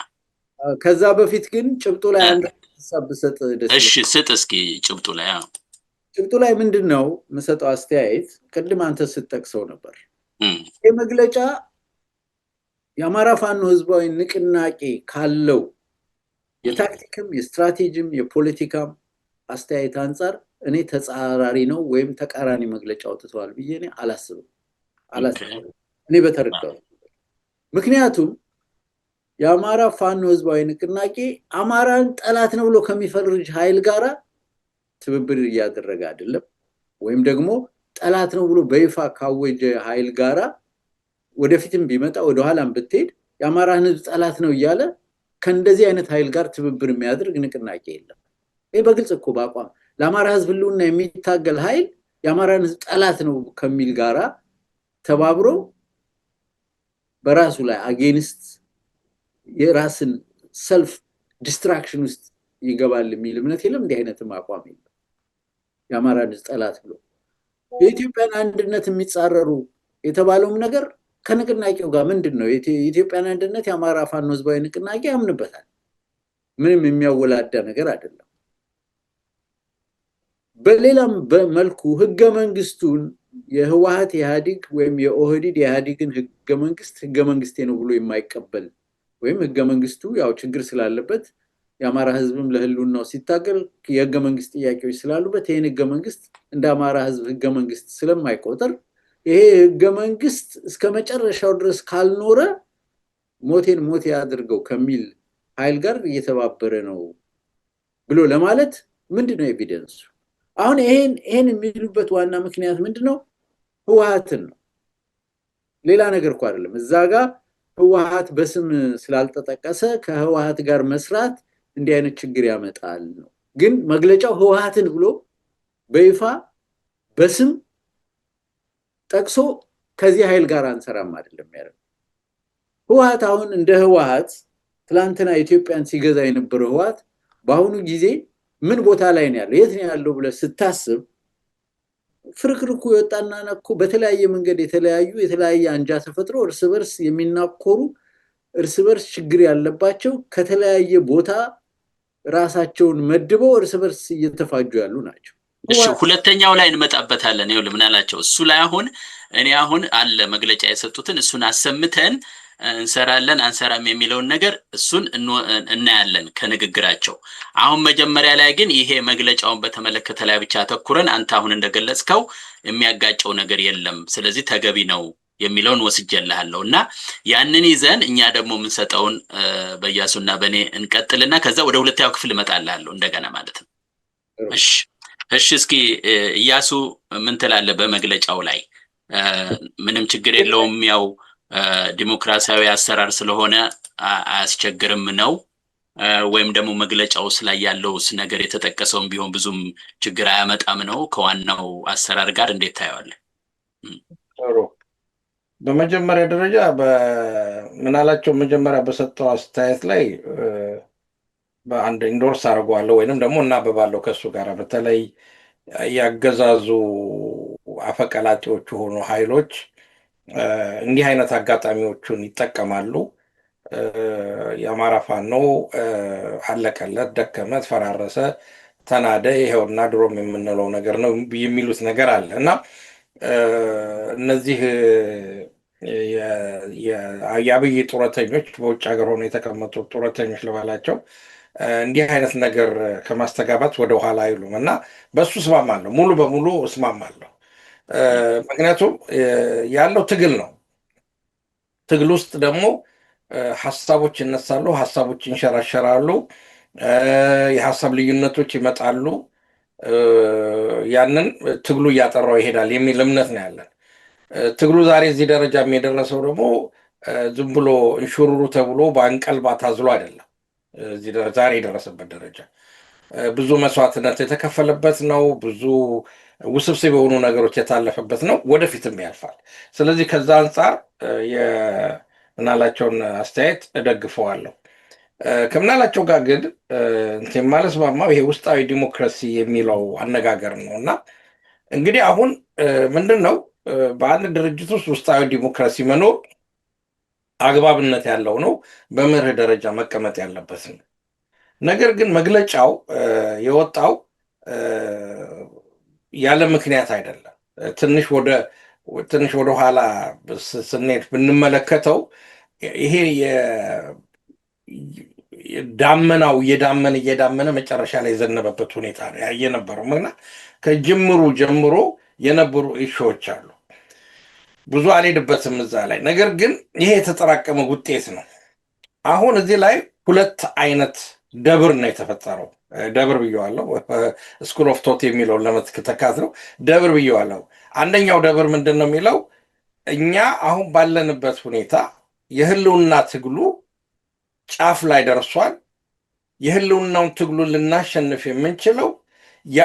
ከዛ በፊት ግን ጭብጡ ላይ አንድ ሐሳብ ብሰጥ ደስ እሺ ስጥ እስኪ ጭብጡ ላይ ጭብጡ ላይ ምንድነው የምሰጠው አስተያየት ቅድም አንተ ስትጠቅሰው ነበር። ይሄ መግለጫ የአማራ ፋኖ ህዝባዊ ንቅናቄ ካለው የታክቲክም የስትራቴጂም የፖለቲካም አስተያየት አንፃር እኔ ተጻራሪ ነው ወይም ተቃራኒ መግለጫ አውጥተዋል ብዬ እኔ አላስብም። እኔ በተረዳው ምክንያቱም የአማራ ፋኖ ህዝባዊ ንቅናቄ አማራን ጠላት ነው ብሎ ከሚፈርጅ ኃይል ጋራ ትብብር እያደረገ አይደለም፣ ወይም ደግሞ ጠላት ነው ብሎ በይፋ ካወጀ ኃይል ጋራ ወደፊትም ቢመጣ ወደኋላም ብትሄድ የአማራን ህዝብ ጠላት ነው እያለ ከእንደዚህ አይነት ኃይል ጋር ትብብር የሚያደርግ ንቅናቄ የለም። ይሄ በግልጽ እኮ በአቋም ለአማራ ህዝብ ህልውና የሚታገል ኃይል የአማራን ህዝብ ጠላት ነው ከሚል ጋራ ተባብሮ በራሱ ላይ አጌንስት የራስን ሰልፍ ዲስትራክሽን ውስጥ ይገባል የሚል እምነት የለም። እንዲህ አይነትም አቋም የለም። የአማራን ህዝብ ጠላት ብሎ የኢትዮጵያን አንድነት የሚጻረሩ የተባለውም ነገር ከንቅናቄው ጋር ምንድነው? የኢትዮጵያን አንድነት የአማራ ፋኖ ህዝባዊ ንቅናቄ ያምንበታል። ምንም የሚያወላዳ ነገር አይደለም። በሌላም በመልኩ ህገ መንግስቱን የህወሓት ኢህአዴግ ወይም የኦህዴድ ኢህአዴግን ህገ መንግስቴ ነው ብሎ የማይቀበል ወይም ህገ መንግስቱ ያው ችግር ስላለበት የአማራ ህዝብም ለህልውናው ሲታገል የህገ መንግስት ጥያቄዎች ስላሉበት ይሄን ህገ መንግስት እንደ አማራ ህዝብ ህገ መንግስት ስለማይቆጠር ይሄ ህገ መንግስት እስከ መጨረሻው ድረስ ካልኖረ ሞቴን ሞት ያድርገው ከሚል ኃይል ጋር እየተባበረ ነው ብሎ ለማለት ምንድነው ኤቪደንስ? አሁን ይሄን የሚሉበት ዋና ምክንያት ምንድነው? ህወሓትን ነው። ሌላ ነገር እኮ አይደለም። እዛ ጋር ህወሓት በስም ስላልተጠቀሰ ከህወሓት ጋር መስራት እንዲህ አይነት ችግር ያመጣል ነው። ግን መግለጫው ህወሓትን ብሎ በይፋ በስም ጠቅሶ ከዚህ ኃይል ጋር አንሰራም አይደለም ያለው። ህወሓት አሁን እንደ ህወሓት ትላንትና ኢትዮጵያን ሲገዛ የነበረው ህወሓት በአሁኑ ጊዜ ምን ቦታ ላይ ነው ያለው? የት ነው ያለው ብለህ ስታስብ ፍርክርኩ የወጣና ነኮ በተለያየ መንገድ የተለያየ አንጃ ተፈጥሮ እርስ በርስ የሚናኮሩ እርስ በርስ ችግር ያለባቸው ከተለያየ ቦታ ራሳቸውን መድበው እርስ በርስ እየተፋጁ ያሉ ናቸው። እሺ ሁለተኛው ላይ እንመጣበታለን። ይኸውልህ ምን አላቸው እሱ ላይ አሁን አለ መግለጫ የሰጡትን እሱን አሰምተን እንሰራለን አንሰራም የሚለውን ነገር እሱን እናያለን ከንግግራቸው። አሁን መጀመሪያ ላይ ግን ይሄ መግለጫውን በተመለከተ ላይ ብቻ ተኩረን አንተ አሁን እንደገለጽከው የሚያጋጨው ነገር የለም ስለዚህ ተገቢ ነው የሚለውን ወስጀልሃለሁ እና ያንን ይዘን እኛ ደግሞ የምንሰጠውን በኢያሱና በኔ እንቀጥልና ከዛ ወደ ሁለተኛው ክፍል እመጣልሃለሁ እንደገና ማለት ነው። እሺ እስኪ ኢያሱ ምን ትላለህ በመግለጫው ላይ? ምንም ችግር የለውም ያው ዲሞክራሲያዊ አሰራር ስለሆነ አያስቸግርም ነው ወይም ደግሞ መግለጫውስ ላይ ያለውስ ነገር የተጠቀሰውም ቢሆን ብዙም ችግር አያመጣም ነው ከዋናው አሰራር ጋር እንዴት ታየዋለህ? ጥሩ። በመጀመሪያ ደረጃ ምናላቸው መጀመሪያ በሰጠው አስተያየት ላይ በአንድ ኢንዶርስ አድርጓለሁ ወይንም ደግሞ እናበባለሁ ከሱ ጋር በተለይ ያገዛዙ አፈቀላጤዎቹ ሆኑ ኃይሎች እንዲህ አይነት አጋጣሚዎችን ይጠቀማሉ። የአማራ ፋኖ አለቀለት፣ ደከመ፣ ተፈራረሰ፣ ተናደ፣ ይሄውና ድሮም የምንለው ነገር ነው የሚሉት ነገር አለ እና እነዚህ የአብይ ጡረተኞች በውጭ ሀገር ሆነው የተቀመጡ ጡረተኞች ልበላቸው እንዲህ አይነት ነገር ከማስተጋባት ወደ ኋላ አይሉም እና በሱ እስማማለሁ፣ ሙሉ በሙሉ እስማማለሁ። ምክንያቱም ያለው ትግል ነው። ትግል ውስጥ ደግሞ ሀሳቦች ይነሳሉ፣ ሀሳቦች ይንሸራሸራሉ፣ የሀሳብ ልዩነቶች ይመጣሉ። ያንን ትግሉ እያጠራው ይሄዳል የሚል እምነት ነው ያለን። ትግሉ ዛሬ እዚህ ደረጃ የደረሰው ደግሞ ዝም ብሎ እንሹሩሩ ተብሎ በአንቀልባ ታዝሎ አይደለም። ዛሬ የደረሰበት ደረጃ ብዙ መስዋዕትነት የተከፈለበት ነው። ብዙ ውስብስብ የሆኑ ነገሮች የታለፈበት ነው። ወደፊትም ያልፋል። ስለዚህ ከዛ አንጻር የምናላቸውን አስተያየት እደግፈዋለሁ። ከምናላቸው ጋር ግን እንትን ማለት ማማው ይሄ ውስጣዊ ዲሞክራሲ የሚለው አነጋገር ነው እና እንግዲህ አሁን ምንድን ነው በአንድ ድርጅት ውስጥ ውስጣዊ ዲሞክራሲ መኖር አግባብነት ያለው ነው፣ በመርህ ደረጃ መቀመጥ ያለበት ነው። ነገር ግን መግለጫው የወጣው ያለ ምክንያት አይደለም። ትንሽ ወደ ኋላ ስንሄድ ብንመለከተው ይሄ ዳመናው እየዳመነ መጨረሻ ላይ የዘነበበት ሁኔታ ነው የነበረው እና ከጅምሩ ጀምሮ የነበሩ ኢሹዎች አሉ። ብዙ አልሄድበትም እዛ ላይ። ነገር ግን ይሄ የተጠራቀመ ውጤት ነው። አሁን እዚህ ላይ ሁለት አይነት ደብር ነው የተፈጠረው። ደብር ብየዋለሁ። ስኩል ኦፍ ቶት የሚለውን ለመተካት ነው ደብር ብየዋለሁ። አንደኛው ደብር ምንድን ነው የሚለው እኛ አሁን ባለንበት ሁኔታ የህልውና ትግሉ ጫፍ ላይ ደርሷል። የህልውናውን ትግሉን ልናሸንፍ የምንችለው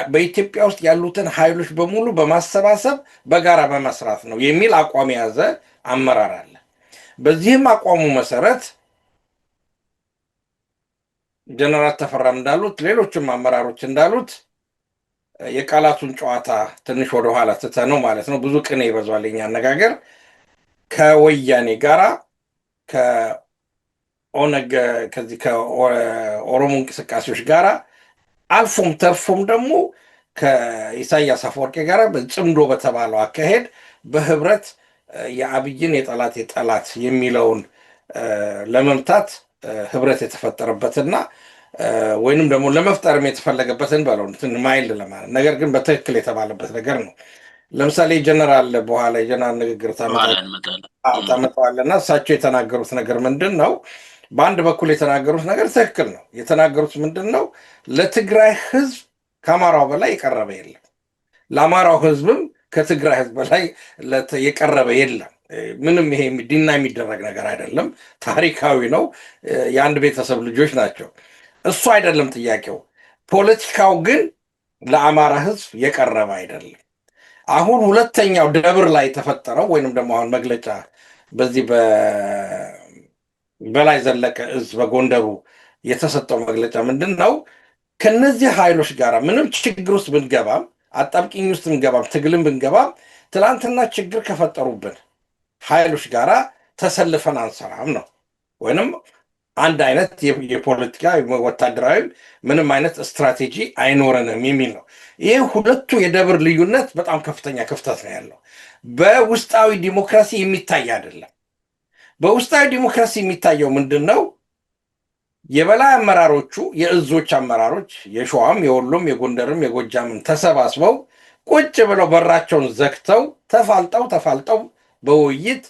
በኢትዮጵያ ውስጥ ያሉትን ኃይሎች በሙሉ በማሰባሰብ በጋራ በመስራት ነው የሚል አቋም የያዘ አመራር አለ። በዚህም አቋሙ መሰረት ጀነራል ተፈራም እንዳሉት ሌሎችም አመራሮች እንዳሉት የቃላቱን ጨዋታ ትንሽ ወደኋላ ትተነው ማለት ነው፣ ብዙ ቅኔ ይበዛል የኛ አነጋገር፣ ከወያኔ ጋራ ከኦነግ ከዚህ ከኦሮሞ እንቅስቃሴዎች ጋራ አልፎም ተርፎም ደግሞ ከኢሳያስ አፈወርቂ ጋር ጽምዶ በተባለው አካሄድ በህብረት የአብይን የጠላት የሚለውን ለመምታት ህብረት የተፈጠረበትና ወይንም ደግሞ ለመፍጠርም የተፈለገበትን በለው ማይል ለማለት ነገር ግን በትክክል የተባለበት ነገር ነው። ለምሳሌ ጀነራል በኋላ የጀነራል ንግግር ታመጣዋለና እሳቸው የተናገሩት ነገር ምንድን ነው? በአንድ በኩል የተናገሩት ነገር ትክክል ነው። የተናገሩት ምንድን ነው? ለትግራይ ህዝብ ከአማራው በላይ የቀረበ የለም፣ ለአማራው ህዝብም ከትግራይ ህዝብ በላይ የቀረበ የለም። ምንም ይሄ ዲና የሚደረግ ነገር አይደለም፣ ታሪካዊ ነው። የአንድ ቤተሰብ ልጆች ናቸው። እሱ አይደለም ጥያቄው። ፖለቲካው ግን ለአማራ ህዝብ የቀረበ አይደለም። አሁን ሁለተኛው ደብር ላይ የተፈጠረው ወይንም ደግሞ አሁን መግለጫ በዚህ በላይ ዘለቀ እዝ በጎንደሩ የተሰጠው መግለጫ ምንድን ነው? ከነዚህ ኃይሎች ጋር ምንም ችግር ውስጥ ብንገባም፣ አጣብቂኝ ውስጥ ብንገባም፣ ትግልን ብንገባም ትላንትና ችግር ከፈጠሩብን ኃይሎች ጋር ተሰልፈን አንሰራም ነው። ወይንም አንድ አይነት የፖለቲካ ወታደራዊ ምንም አይነት ስትራቴጂ አይኖረንም የሚል ነው። ይህ ሁለቱ የደብር ልዩነት በጣም ከፍተኛ ክፍተት ነው ያለው። በውስጣዊ ዲሞክራሲ የሚታይ አይደለም። በውስጣዊ ዲሞክራሲ የሚታየው ምንድን ነው? የበላይ አመራሮቹ የእዞች አመራሮች የሸዋም፣ የወሎም፣ የጎንደርም፣ የጎጃምም ተሰባስበው ቁጭ ብለው በራቸውን ዘግተው ተፋልጠው በውይይት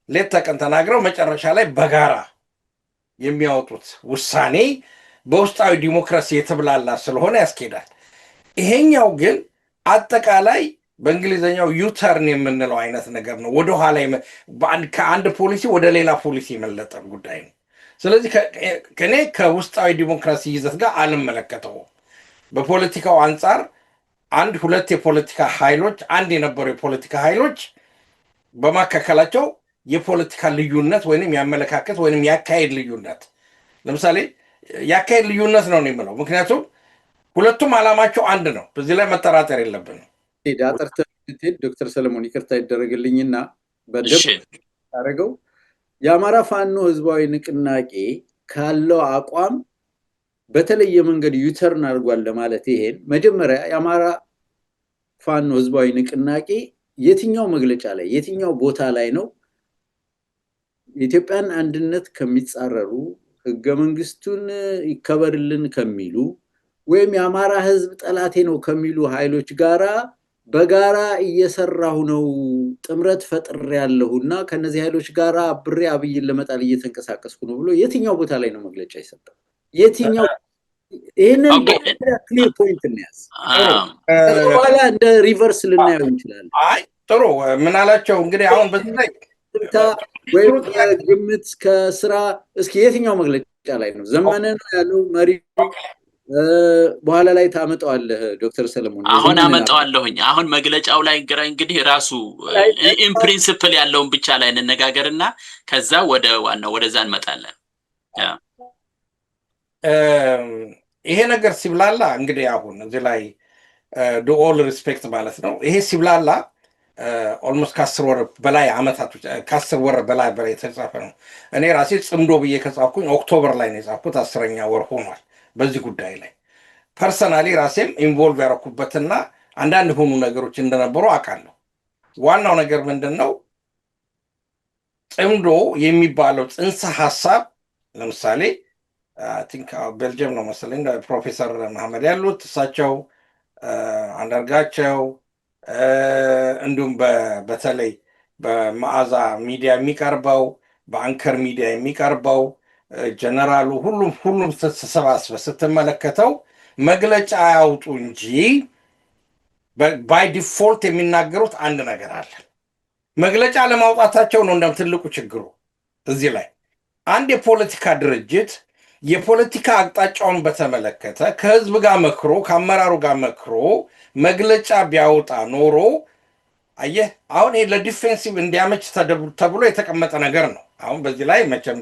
ሌት ተቀን ተናግረው መጨረሻ ላይ በጋራ የሚያወጡት ውሳኔ በውስጣዊ ዲሞክራሲ የተብላላ ስለሆነ ያስኬዳል። ይሄኛው ግን አጠቃላይ በእንግሊዝኛው ዩተርን የምንለው አይነት ነገር ነው። ወደኋላ ከአንድ ፖሊሲ ወደ ሌላ ፖሊሲ የመለጠን ጉዳይ ነው። ስለዚህ ከኔ ከውስጣዊ ዲሞክራሲ ይዘት ጋር አልመለከተውም። በፖለቲካው አንጻር ሁለት የፖለቲካ ኃይሎች የነበሩ የፖለቲካ ኃይሎች በማካከላቸው የፖለቲካ ልዩነት ወይንም ያመለካከት ወይንም ያካሄድ ልዩነት፣ ለምሳሌ ያካሄድ ልዩነት ነው የምለው ምክንያቱም ሁለቱም ዓላማቸው አንድ ነው። በዚህ ላይ መጠራጠር የለብንም። ዶክተር ሰለሞን ይቅርታ ይደረግልኝና በደረገው የአማራ ፋኖ ህዝባዊ ንቅናቄ ካለው አቋም በተለየ መንገድ ዩተርን አድርጓል ለማለት ይሄን መጀመሪያ የአማራ ፋኖ ህዝባዊ ንቅናቄ የትኛው መግለጫ ላይ የትኛው ቦታ ላይ ነው የኢትዮጵያን አንድነት ከሚጻረሩ ህገ መንግስቱን ይከበርልን ከሚሉ ወይም የአማራ ህዝብ ጠላቴ ነው ከሚሉ ኃይሎች ጋራ በጋራ እየሰራሁ ነው ጥምረት ፈጥሬያለሁና ከነዚህ ኃይሎች ጋር አብሬ አብይን ለመጣል እየተንቀሳቀስኩ ነው ብሎ የትኛው ቦታ ላይ ነው መግለጫ የሰጠው? የትኛው? ይሄንን ክሊር ፖይንት እንያዝ። በኋላ እንደ ሪቨርስ ልናየው እንችላለን። አይ ጥሩ ምን አላቸው እንግዲህ አሁን በዚህ ላይ ወይም ግምት ከስራ እስኪ የትኛው መግለጫ ላይ ነው ዘመነ ነው ያለው መሪ? በኋላ ላይ ታመጣዋለህ ዶክተር ሰለሞን። አሁን አመጣዋለሁኝ። አሁን መግለጫው ላይ እንግዲህ ራሱ ኢን ፕሪንሲፕል ያለውን ብቻ ላይ እንነጋገርና ከዛ ወደ ዋናው ወደዛ እንመጣለን። ይሄ ነገር ሲብላላ እንግዲህ አሁን እዚህ ላይ ዱ ኦል ሪስፔክት ማለት ነው። ይሄ ሲብላላ ኦልሞስት ከ10 ወር በላይ አመታቶች ከ10 ወር በላይ የተጻፈ ነው። እኔ ራሴ ጽምዶ ብዬ ከጻፍኩኝ ኦክቶበር ላይ ነው የጻፍኩት። 10ኛ ወር ሆኗል። በዚህ ጉዳይ ላይ ፐርሰናሊ ራሴም ኢንቮልቭ ያደረኩበትና አንዳንድ ሆኑ ነገሮች እንደነበሩ አውቃለሁ። ዋናው ነገር ምንድን ነው? ጽምዶ የሚባለው ጽንሰ ሀሳብ ለምሳሌ ቲንክ ቤልጅየም ነው መሰለኝ ፕሮፌሰር መሐመድ ያሉት እሳቸው፣ አንዳርጋቸው እንዲሁም በተለይ በመዓዛ ሚዲያ የሚቀርበው በአንከር ሚዲያ የሚቀርበው ጀነራሉ ሁሉም ተሰባስበ ስትመለከተው መግለጫ ያውጡ እንጂ ባይ ዲፎልት የሚናገሩት አንድ ነገር አለ። መግለጫ ለማውጣታቸው ነው እንደም ትልቁ ችግሩ። እዚህ ላይ አንድ የፖለቲካ ድርጅት የፖለቲካ አቅጣጫውን በተመለከተ ከህዝብ ጋር መክሮ ከአመራሩ ጋር መክሮ መግለጫ ቢያወጣ ኖሮ አየህ አሁን ይሄ ለዲፌንሲቭ እንዲያመች ተብሎ የተቀመጠ ነገር ነው። አሁን በዚህ ላይ መቼም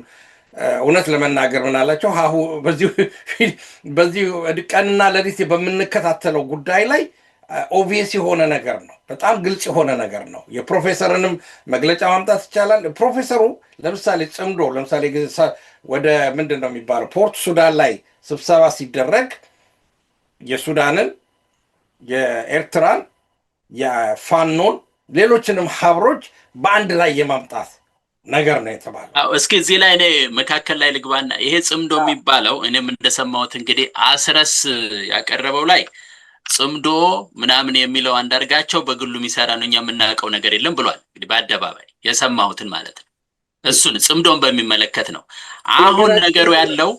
እውነት ለመናገር ምን አላቸው አሁ በዚህ ቀንና ሌሊት በምንከታተለው ጉዳይ ላይ ኦብቪየስ የሆነ ነገር ነው። በጣም ግልጽ የሆነ ነገር ነው። የፕሮፌሰርንም መግለጫ ማምጣት ይቻላል። ፕሮፌሰሩ ለምሳሌ ጽምዶ ለምሳሌ ወደ ምንድን ነው የሚባለው ፖርት ሱዳን ላይ ስብሰባ ሲደረግ የሱዳንን፣ የኤርትራን፣ የፋኖን ሌሎችንም ሀብሮች በአንድ ላይ የማምጣት ነገር ነው የተባለው። እስኪ እዚህ ላይ እኔ መካከል ላይ ልግባና ይሄ ጽምዶ የሚባለው እኔም እንደሰማሁት እንግዲህ አስረስ ያቀረበው ላይ ጽምዶ ምናምን የሚለው አንዳርጋቸው በግሉ የሚሰራ ነው እኛ የምናውቀው ነገር የለም ብሏል። እንግዲህ በአደባባይ የሰማሁትን ማለት ነው። እሱን ጽምዶን በሚመለከት ነው አሁን ነገሩ ያለው።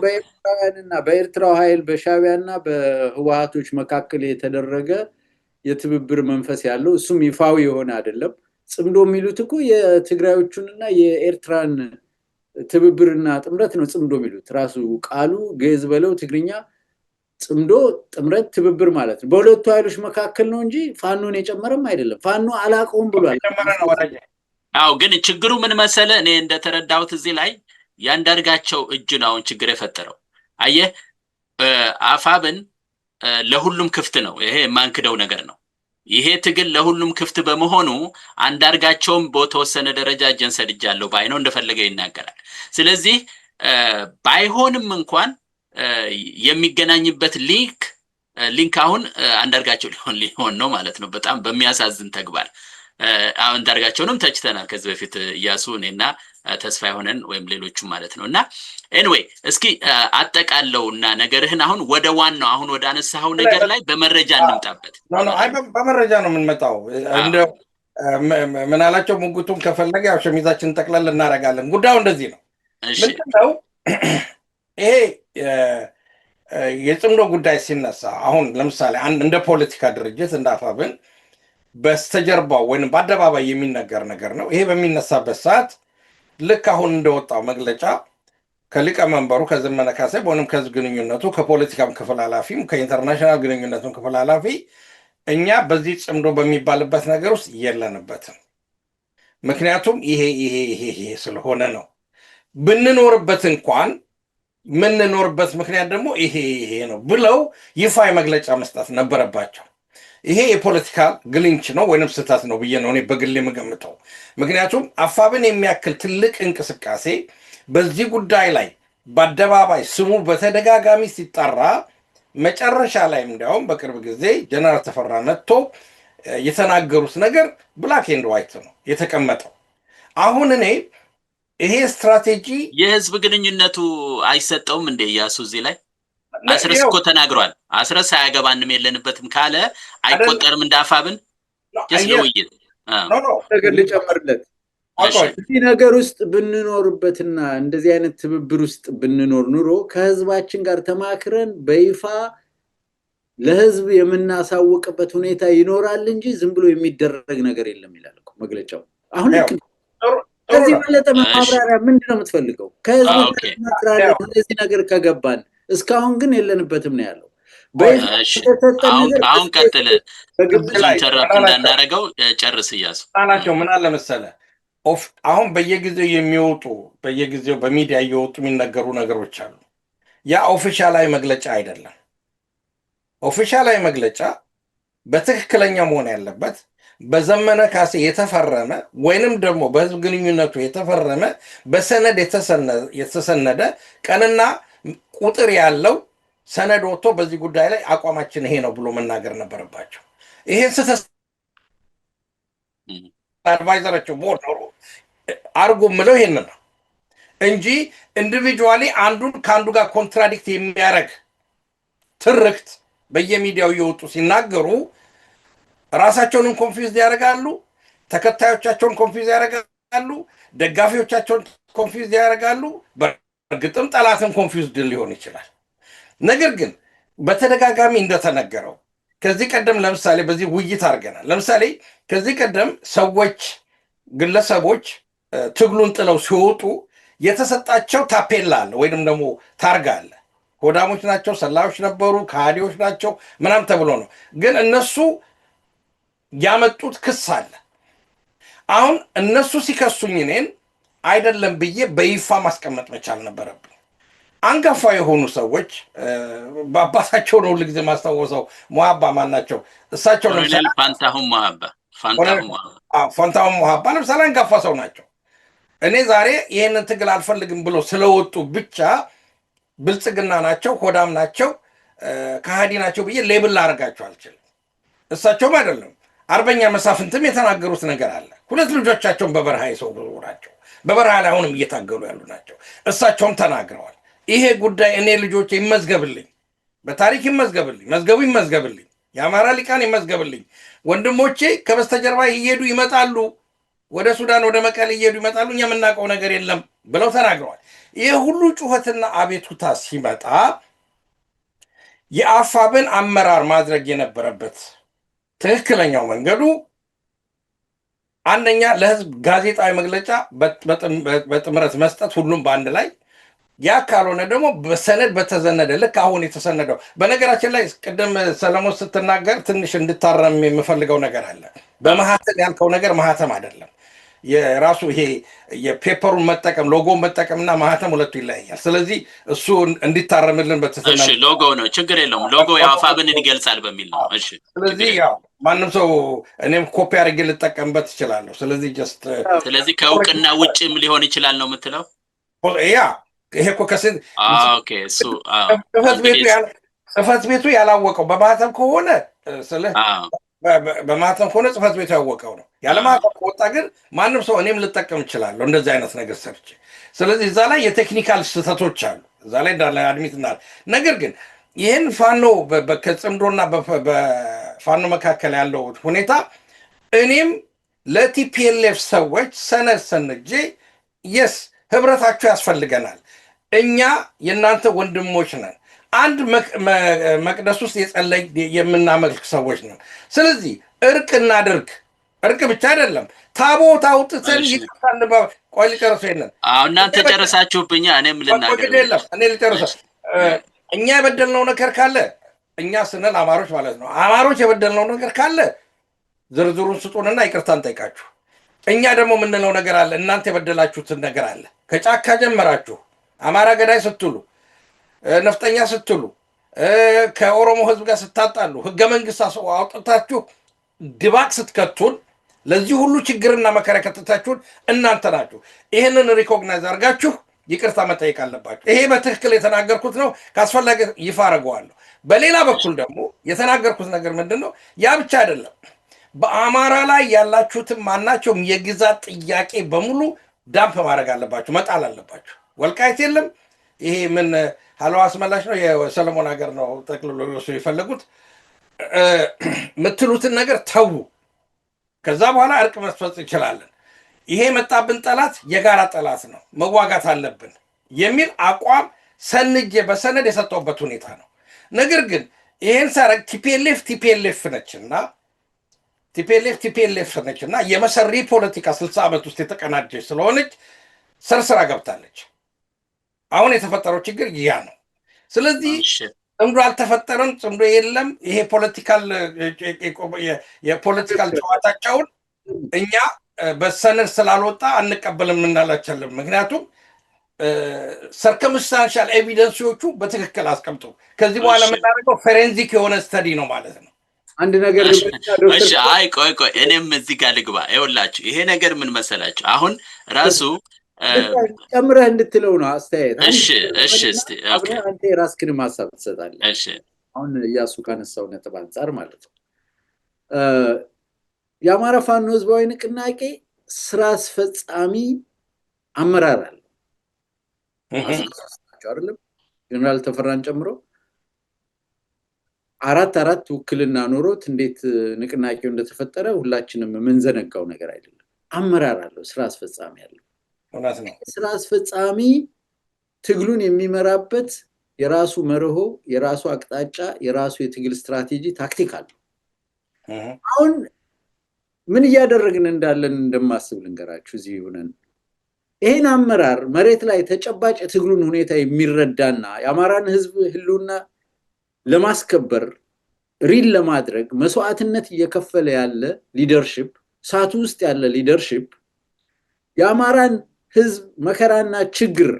በኤርትራውያንና በኤርትራው ኃይል በሻዕቢያና በህወሓቶች መካከል የተደረገ የትብብር መንፈስ ያለው እሱም ይፋዊ የሆነ አይደለም። ጽምዶ የሚሉት እኮ የትግራዮቹንና የኤርትራን ትብብርና ጥምረት ነው ጽምዶ የሚሉት። ራሱ ቃሉ ግዕዝ በለው ትግርኛ ጽምዶ ጥምረት ትብብር ማለት ነው። በሁለቱ ኃይሎች መካከል ነው እንጂ ፋኖን የጨመረም አይደለም። ፋኖ አላቀውም ብሏል። አዎ ግን ችግሩ ምን መሰለ እኔ እንደተረዳሁት እዚህ ላይ ያንዳርጋቸው እጅ ነው አሁን ችግር የፈጠረው። አየህ አፋብን ለሁሉም ክፍት ነው። ይሄ የማንክደው ነገር ነው። ይሄ ትግል ለሁሉም ክፍት በመሆኑ አንዳርጋቸውም በተወሰነ ደረጃ እጄን ሰድጃለሁ ባይ ነው እንደፈለገ ይናገራል። ስለዚህ ባይሆንም እንኳን የሚገናኝበት ሊንክ አሁን አንዳርጋቸው ሊሆን ነው ማለት ነው። በጣም በሚያሳዝን ተግባር አንዳርጋቸውንም ተችተናል ከዚህ በፊት እያሱ እኔና ተስፋ የሆነን ወይም ሌሎቹ ማለት ነው። እና ኤኒዌይ እስኪ አጠቃለውና ነገርህን አሁን ወደ ዋናው አሁን ወደ አነሳው ነገር ላይ በመረጃ እንምጣበት። አይ በመረጃ ነው የምንመጣው። እንደው ምን አላቸው ሙግቱን ከፈለገ ያው ሸሚዛችንን ጠቅለል እናደርጋለን። ጉዳዩ እንደዚህ ነው። ምንድነው ይሄ የጽምዶ ጉዳይ ሲነሳ አሁን ለምሳሌ እንደ ፖለቲካ ድርጅት እንደ አፋብን በስተጀርባው ወይም በአደባባይ የሚነገር ነገር ነው። ይሄ በሚነሳበት ሰዓት ልክ አሁን እንደወጣው መግለጫ ከሊቀመንበሩ ከዘመነ ካሴ ወይም ከህዝብ ግንኙነቱ ከፖለቲካም ክፍል ኃላፊም ከኢንተርናሽናል ግንኙነቱም ክፍል ኃላፊ እኛ በዚህ ጽምዶ በሚባልበት ነገር ውስጥ የለንበትም። ምክንያቱም ይሄ ስለሆነ ነው። ብንኖርበት እንኳን ምንኖርበት ምክንያት ደግሞ ይሄ ነው ብለው ይፋዊ መግለጫ መስጠት ነበረባቸው። ይሄ የፖለቲካ ግልንች ነው ወይንም ስህተት ነው ብዬ ነው እኔ በግል የምገምተው። ምክንያቱም አፋብን የሚያክል ትልቅ እንቅስቃሴ በዚህ ጉዳይ ላይ በአደባባይ ስሙ በተደጋጋሚ ሲጠራ መጨረሻ ላይ እንዲያውም በቅርብ ጊዜ ጀነራል ተፈራ መጥቶ የተናገሩት ነገር ብላክ ኤንድ ዋይት ነው የተቀመጠው። አሁን እኔ ይሄ ስትራቴጂ የህዝብ ግንኙነቱ አይሰጠውም እንደ ያሱ እዚህ ላይ አስረስ እኮ ተናግሯል። አስረስ አያገባንም የለንበትም ካለ አይቆጠርም እንዳፋብን ለውይይት ነገር ልጨምርለት እዚህ ነገር ውስጥ ብንኖርበትና እንደዚህ አይነት ትብብር ውስጥ ብንኖር ኑሮ ከህዝባችን ጋር ተማክረን በይፋ ለህዝብ የምናሳውቅበት ሁኔታ ይኖራል እንጂ ዝም ብሎ የሚደረግ ነገር የለም ይላል እኮ መግለጫው። አሁን ከዚህ በለጠ ማብራሪያ ምንድነው የምትፈልገው? ከህዝብ ጋር ተማክራለን እንደዚህ ነገር ከገባን እስካሁን ግን የለንበትም ነው ያለው። አሁን ቀጥል ተረፍ እንዳናረገው ጨርስ እያሱ ናቸው ምን አለ መሰለህ አሁን በየጊዜው የሚወጡ በየጊዜው በሚዲያ እየወጡ የሚነገሩ ነገሮች አሉ። ያ ኦፊሻላዊ መግለጫ አይደለም። ኦፊሻላዊ መግለጫ በትክክለኛ መሆን ያለበት በዘመነ ካሴ የተፈረመ ወይንም ደግሞ በህዝብ ግንኙነቱ የተፈረመ በሰነድ የተሰነደ ቀንና ቁጥር ያለው ሰነድ ወጥቶ በዚህ ጉዳይ ላይ አቋማችን ይሄ ነው ብሎ መናገር ነበረባቸው። ይሄን ስህተት አድቫይዘራቸው ቦርድ ነው አርጉ ምለው ይሄን ነው እንጂ ኢንዲቪጁዋሊ አንዱን ከአንዱ ጋር ኮንትራዲክት የሚያደርግ ትርክት በየሚዲያው እየወጡ ሲናገሩ ራሳቸውንም ኮንፊውዝ ያደርጋሉ፣ ተከታዮቻቸውን ኮንፊውዝ ያደርጋሉ፣ ደጋፊዎቻቸውን ኮንፊውዝ ያደርጋሉ። በእርግጥም ጠላትን ኮንፊውዝድ ሊሆን ይችላል። ነገር ግን በተደጋጋሚ እንደተነገረው ከዚህ ቀደም ለምሳሌ በዚህ ውይይት አድርገናል። ለምሳሌ ከዚህ ቀደም ሰዎች ግለሰቦች ትግሉን ጥለው ሲወጡ የተሰጣቸው ታፔላ አለ ወይንም ደግሞ ታርጋ አለ። ሆዳሞች ናቸው፣ ሰላዮች ነበሩ፣ ከሃዲዎች ናቸው ምናምን ተብሎ ነው። ግን እነሱ ያመጡት ክስ አለ። አሁን እነሱ ሲከሱኝ እኔን አይደለም ብዬ በይፋ ማስቀመጥ መቻል ነበረብኝ። አንጋፋ የሆኑ ሰዎች በአባታቸው ነው ሁልጊዜ ማስታወሰው። ሙሀባ ማን ናቸው? እሳቸው ለምሳሌ ፋንታሁን ሙሀባ ለምሳሌ አንጋፋ ሰው ናቸው። እኔ ዛሬ ይህንን ትግል አልፈልግም ብሎ ስለወጡ ብቻ ብልጽግና ናቸው፣ ሆዳም ናቸው፣ ከሃዲ ናቸው ብዬ ሌብል ላደርጋቸው አልችልም። እሳቸውም አይደለም። አርበኛ መሳፍንትም የተናገሩት ነገር አለ። ሁለት ልጆቻቸውን በበረሃ የሰው ናቸው። በበረሃ ላይ አሁንም እየታገሉ ያሉ ናቸው። እሳቸውም ተናግረዋል። ይሄ ጉዳይ እኔ ልጆች ይመዝገብልኝ፣ በታሪክ ይመዝገብልኝ፣ መዝገቡ ይመዝገብልኝ፣ የአማራ ሊቃን ይመዝገብልኝ፣ ወንድሞቼ ከበስተጀርባ እየሄዱ ይመጣሉ፣ ወደ ሱዳን ወደ መቀሌ እየሄዱ ይመጣሉ፣ እኛ የምናውቀው ነገር የለም ብለው ተናግረዋል። ይህ ሁሉ ጩኸትና አቤቱታ ሲመጣ የአፋብን አመራር ማድረግ የነበረበት ትክክለኛው መንገዱ አንደኛ ለህዝብ ጋዜጣዊ መግለጫ በጥምረት መስጠት፣ ሁሉም በአንድ ላይ። ያ ካልሆነ ደግሞ በሰነድ በተዘነደ ልክ አሁን የተሰነደው። በነገራችን ላይ ቅድም ሰለሞን ስትናገር ትንሽ እንድታረም የምፈልገው ነገር አለ። በማህተም ያልከው ነገር ማህተም አይደለም። የራሱ ይሄ የፔፐሩን መጠቀም ሎጎን መጠቀምና ማህተም ሁለቱ ይለያያል። ስለዚህ እሱ እንዲታረምልን በተሰነደ ሎጎ ነው፣ ችግር የለውም። ሎጎ የአፋብን ይገልጻል በሚል ነው። እሺ፣ ስለዚህ ያው ማንም ሰው እኔም ኮፒ አድርጌ ልጠቀምበት እችላለሁ። ስለዚህ ከእውቅና ውጭም ሊሆን ይችላል ነው የምትለው? ያ ይሄ እኮ ከስንት ጽህፈት ቤቱ ያላወቀው በማህተም ከሆነ በማህተም ከሆነ ጽህፈት ቤቱ ያወቀው ነው። ያለ ማህተም ከወጣ ግን ማንም ሰው እኔም ልጠቀም እችላለሁ እንደዚህ አይነት ነገር ሰርቼ። ስለዚህ እዛ ላይ የቴክኒካል ስህተቶች አሉ፣ እዛ ላይ እንዳለ አድሚት እናል። ነገር ግን ይህን ፋኖ ከጽምዶና በፋኖ መካከል ያለው ሁኔታ እኔም ለቲፒኤልኤፍ ሰዎች ሰነድ ሰንጄ የስ ህብረታችሁ ያስፈልገናል፣ እኛ የእናንተ ወንድሞች ነን፣ አንድ መቅደስ ውስጥ የጸለይ የምናመልክ ሰዎች ነን። ስለዚህ እርቅ እናድርግ። እርቅ ብቻ አይደለም፣ ታቦት አውጥተን ይቅርታን ቆይ ልጨርሰ የለን እናንተ ጨረሳችሁብኛ፣ እኔም ልናገር የለም እኔ ልጨርሰ። እኛ የበደልነው ነገር ካለ እኛ ስንል አማሮች ማለት ነው፣ አማሮች የበደልነው ነገር ካለ ዝርዝሩን ስጡንና ይቅርታ እንጠይቃችሁ። እኛ ደግሞ የምንለው ነገር አለ፣ እናንተ የበደላችሁትን ነገር አለ። ከጫካ ጀመራችሁ አማራ ገዳይ ስትሉ፣ ነፍጠኛ ስትሉ፣ ከኦሮሞ ህዝብ ጋር ስታጣሉ፣ ህገ መንግስት አውጥታችሁ ድባቅ ስትከቱን፣ ለዚህ ሁሉ ችግርና መከራ ከተታችሁን እናንተ ናችሁ። ይህንን ሪኮግናይዝ አድርጋችሁ ይቅርታ መጠየቅ አለባችሁ። ይሄ በትክክል የተናገርኩት ነው፣ ካስፈላጊ ይፋ አደርገዋለሁ። በሌላ በኩል ደግሞ የተናገርኩት ነገር ምንድን ነው? ያ ብቻ አይደለም። በአማራ ላይ ያላችሁትን ማናቸውም የግዛት ጥያቄ በሙሉ ዳምፕ ማድረግ አለባችሁ፣ መጣል አለባችሁ። ወልቃይት የለም፣ ይሄ ምን ሀሎ አስመላሽ ነው የሰለሞን ሀገር ነው ጠቅልሎ ሊወስዱ የፈለጉት። የምትሉትን ነገር ተዉ፣ ከዛ በኋላ እርቅ መስፈጽ ይችላለን። ይሄ የመጣብን ጠላት የጋራ ጠላት ነው፣ መዋጋት አለብን የሚል አቋም ሰንጄ በሰነድ የሰጠውበት ሁኔታ ነው። ነገር ግን ይሄን ሳረግ ቲፒኤልኤፍ ነች እና የመሰሪ ፖለቲካ 60 ዓመት ውስጥ የተቀናጀች ስለሆነች ሰርስራ ገብታለች። አሁን የተፈጠረው ችግር ያ ነው። ስለዚህ ጽምዶ አልተፈጠረም፣ ጽምዶ የለም። ይሄ የፖለቲካል ጨዋታቸውን እኛ በሰነድ ስላልወጣ አንቀበልም እናላቸለም። ምክንያቱም ሰርከምስታንሻል ኤቪደንሲዎቹ በትክክል አስቀምጡ። ከዚህ በኋላ የምናደርገው ፎሬንዚክ የሆነ ስተዲ ነው ማለት ነው። አንድ ነገር እሺ፣ አይ ቆይ እኔም እዚህ ጋር ልግባ። ይኸውላችሁ ይሄ ነገር ምን መሰላችሁ፣ አሁን ራሱ ጨምረህ እንድትለው ነው አስተያየት። እሺ እስቲ ኦኬ፣ አንተ የራስህን ሐሳብ ትሰጣለህ። እሺ፣ አሁን እያሱ ካነሳው ነጥብ አንፃር ማለት ነው የአማራ ፋኖ ህዝባዊ ንቅናቄ ስራ አስፈጻሚ አመራር አለ አይደለም? ጀነራል ተፈራን ጨምሮ አራት ውክልና ኖሮት እንዴት ንቅናቄው እንደተፈጠረ ሁላችንም የምንዘነጋው ነገር አይደለም። አመራር አለው፣ ስራ አስፈጻሚ አለው። ስራ አስፈጻሚ ትግሉን የሚመራበት የራሱ መርሆ፣ የራሱ አቅጣጫ፣ የራሱ የትግል ስትራቴጂ፣ ታክቲክ አለው። አሁን ምን እያደረግን እንዳለን እንደማስብ ልንገራችሁ። እዚህ ሆነን ይሄን አመራር መሬት ላይ ተጨባጭ የትግሉን ሁኔታ የሚረዳና የአማራን ህዝብ ህልውና ለማስከበር ሪል ለማድረግ መስዋዕትነት እየከፈለ ያለ ሊደርሺፕ፣ ሳቱ ውስጥ ያለ ሊደርሺፕ የአማራን ህዝብ መከራና ችግር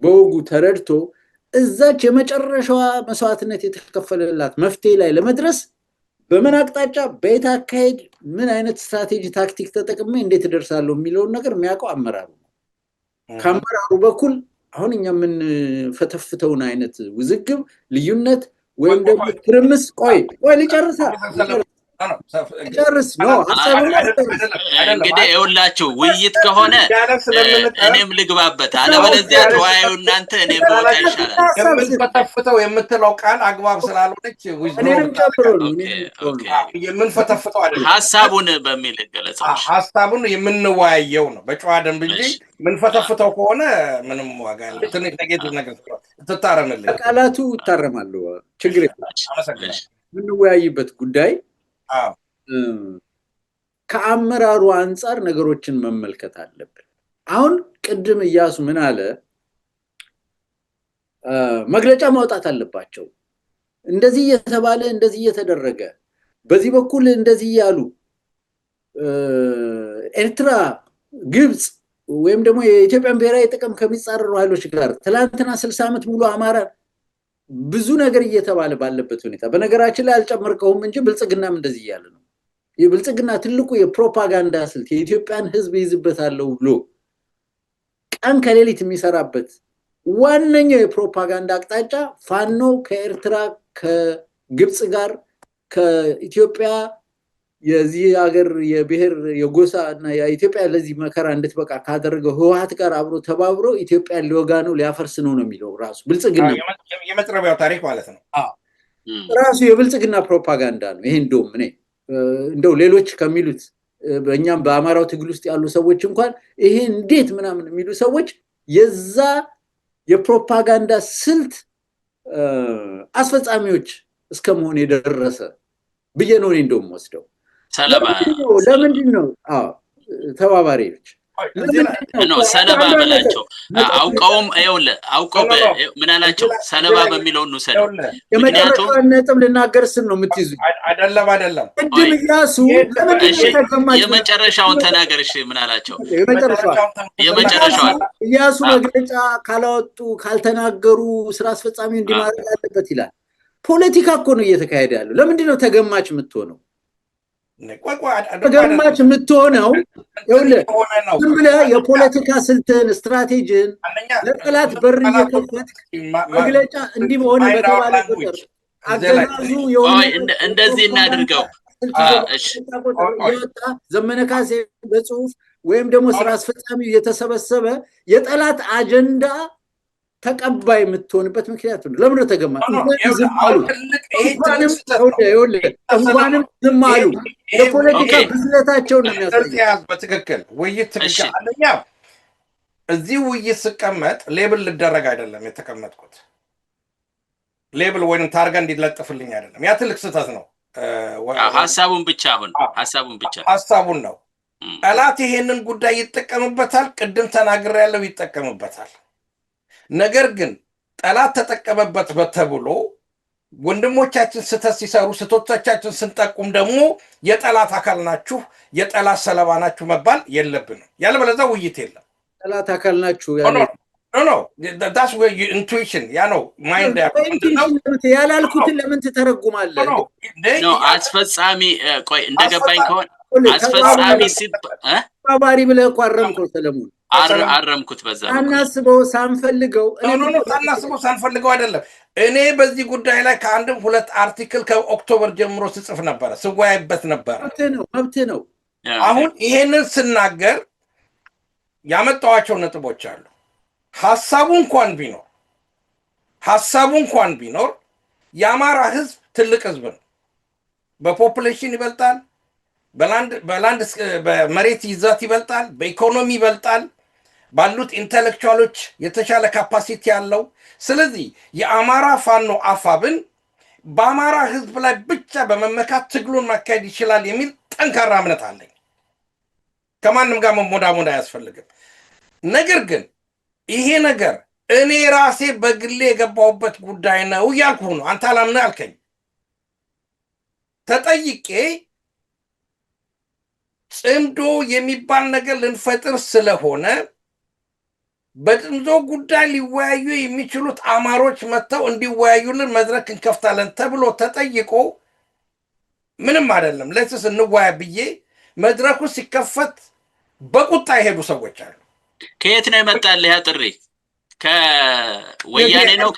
በወጉ ተረድቶ እዛች የመጨረሻዋ መስዋዕትነት የተከፈለላት መፍትሄ ላይ ለመድረስ በምን አቅጣጫ በየት አካሄድ ምን አይነት ስትራቴጂ ታክቲክ ተጠቅሜ እንዴት እደርሳለሁ የሚለውን ነገር የሚያውቀው አመራሩ ነው። ከአመራሩ በኩል አሁን እኛ የምንፈተፍተውን አይነት ውዝግብ፣ ልዩነት ወይም ደግሞ ትርምስ ቆይ ሊጨርስ ነው እንግዲህ ይኸውላችሁ ውይይት ከሆነ እኔም ልግባበት፣ አለበለዚያ ተወያዩ እናንተ፣ እኔም ልወጣ ይሻላል። የምንፈተፍተው የምትለው ቃል አግባብ ስላልሆነች የምንፈተፍተው አይደለም፣ ሀሳቡን በሚል ገለጻ ሀሳቡን የምንወያየው ነው በጨዋ ደንብ እንጂ የምንፈተፍተው ከሆነ ምንም ዋጋ ያለ ትንሽ ኔጌቲቭ ነገር ትታረምልኝ። ቃላቱ ይታረማሉ፣ ችግር የለም። የምንወያይበት ጉዳይ ከአመራሩ አንፃር ነገሮችን መመልከት አለብን። አሁን ቅድም እያሱ ምን አለ? መግለጫ ማውጣት አለባቸው። እንደዚህ እየተባለ እንደዚህ እየተደረገ በዚህ በኩል እንደዚህ ያሉ ኤርትራ፣ ግብፅ ወይም ደግሞ የኢትዮጵያን ብሔራዊ ጥቅም ከሚጻረሩ ኃይሎች ጋር ትላንትና 60 ዓመት ሙሉ አማራ ብዙ ነገር እየተባለ ባለበት ሁኔታ በነገራችን ላይ አልጨመርከውም እንጂ ብልጽግናም እንደዚህ እያለ ነው። የብልጽግና ትልቁ የፕሮፓጋንዳ ስልት የኢትዮጵያን ህዝብ ይዝበታለሁ ብሎ ቀን ከሌሊት የሚሰራበት ዋነኛው የፕሮፓጋንዳ አቅጣጫ ፋኖ ከኤርትራ ከግብፅ ጋር ከኢትዮጵያ የዚህ ሀገር የብሔር የጎሳ እና የኢትዮጵያ ለዚህ መከራ እንድትበቃ ካደረገው ህወሓት ጋር አብሮ ተባብሮ ኢትዮጵያን ሊወጋ ነው ሊያፈርስ ነው የሚለው ራሱ ብልጽግና የመጥረቢያው ታሪክ ማለት ነው። ራሱ የብልጽግና ፕሮፓጋንዳ ነው። ይሄ እንደው ሌሎች ከሚሉት በእኛም በአማራው ትግል ውስጥ ያሉ ሰዎች እንኳን ይሄ እንዴት ምናምን የሚሉ ሰዎች የዛ የፕሮፓጋንዳ ስልት አስፈጻሚዎች እስከመሆን የደረሰ ብዬ ነው እንደውም ወስደው ለምንድን ነው ተባባሪዎች ሰለባ በላቸው? አውቀውም አውቀው ምን አላቸው? ሰለባ በሚለው እንውሰደው። ምክንያቱም ነጥብ ልናገር ስል ነው የምትይዙ አይደለም እድል እያሱ የመጨረሻውን ተናገር። እሺ ምን አላቸው? የመጨረሻውን እያሱ መግለጫ ካላወጡ ካልተናገሩ ስራ አስፈጻሚው እንዲማረግ አለበት ይላል። ፖለቲካ እኮ ነው እየተካሄደ ያለው። ለምንድን ነው ተገማች የምትሆነው? ተገማች የምትሆነው ዝም ብለህ የፖለቲካ ስልትን ስትራቴጂን ለጠላት በር እየከፈትክ መግለጫ እንዲህ በሆነ በተባለ ቁጥር አገዛዙ እንደዚህ እናድርገው እየወጣ ዘመነ ካሴ በጽሁፍ ወይም ደግሞ ስራ አስፈጻሚው የተሰበሰበ የጠላት አጀንዳ ተቀባይ የምትሆንበት ምክንያት ነው። ለምን ተገማ ዝም አሉ? እንኳንም ዝም አሉ። የፖለቲካ ብስለታቸውን ነው የሚያሳየው። በትክክል ውይይት ትክክል። አንደኛ እዚህ ውይይት ስቀመጥ ሌብል ልደረግ አይደለም የተቀመጥኩት፣ ሌብል ወይንም ታርጋ እንዲለጥፍልኝ አይደለም። ያ ትልቅ ስህተት ነው። ሀሳቡን ነው። ጠላት ይሄንን ጉዳይ ይጠቀምበታል። ቅድም ተናግሬያለሁ፣ ይጠቀምበታል። ነገር ግን ጠላት ተጠቀመበት ተብሎ ወንድሞቻችን ስህተት ሲሰሩ ስህተቶቻችን ስንጠቁም ደግሞ የጠላት አካል ናችሁ፣ የጠላት ሰለባ ናችሁ መባል የለብንም። ያለበለዚያ ውይይት የለም። ጠላት አካል ናችሁ ዳስ ኢንቱዊሽን ያ ነው ማይንድ ያላልኩትን ለምን ትተረጉማለህ? አስፈጻሚ ቆይ እንደገባኝ ከሆነ አስፈጻሚ ባባሪ ብለህ እኮ አረምከው ሰለሞን። አረምኩት በዛ ሳናስበው ሳንፈልገው አይደለም። እኔ በዚህ ጉዳይ ላይ ከአንድም ሁለት አርቲክል ከኦክቶበር ጀምሮ ስጽፍ ነበረ፣ ስወያይበት ነበረ። መብት ነው። አሁን ይሄንን ስናገር ያመጣዋቸው ነጥቦች አሉ። ሀሳቡ እንኳን ቢኖር የአማራ ህዝብ ትልቅ ህዝብ ነው። በፖፑሌሽን ይበልጣል፣ በመሬት ይዘት ይበልጣል፣ በኢኮኖሚ ይበልጣል፣ ባሉት ኢንተሌክቹዋሎች የተሻለ ካፓሲቲ ያለው። ስለዚህ የአማራ ፋኖ አፋብን በአማራ ህዝብ ላይ ብቻ በመመካት ትግሉን ማካሄድ ይችላል የሚል ጠንካራ እምነት አለኝ። ከማንም ጋር መሞዳሞድ አያስፈልግም። ነገር ግን ይሄ ነገር እኔ ራሴ በግሌ የገባሁበት ጉዳይ ነው እያልኩ ነው። አንተ አላምነህ አልከኝ። ተጠይቄ ጽምዶ የሚባል ነገር ልንፈጥር ስለሆነ በጽምዶ ጉዳይ ሊወያዩ የሚችሉት አማሮች መጥተው እንዲወያዩልን መድረክ እንከፍታለን ተብሎ ተጠይቆ ምንም አይደለም ለስስ እንወያይ ብዬ መድረኩ ሲከፈት በቁጣ የሄዱ ሰዎች አሉ። ከየት ነው የመጣልህ ያ ጥሪ? ከወያኔ ነው?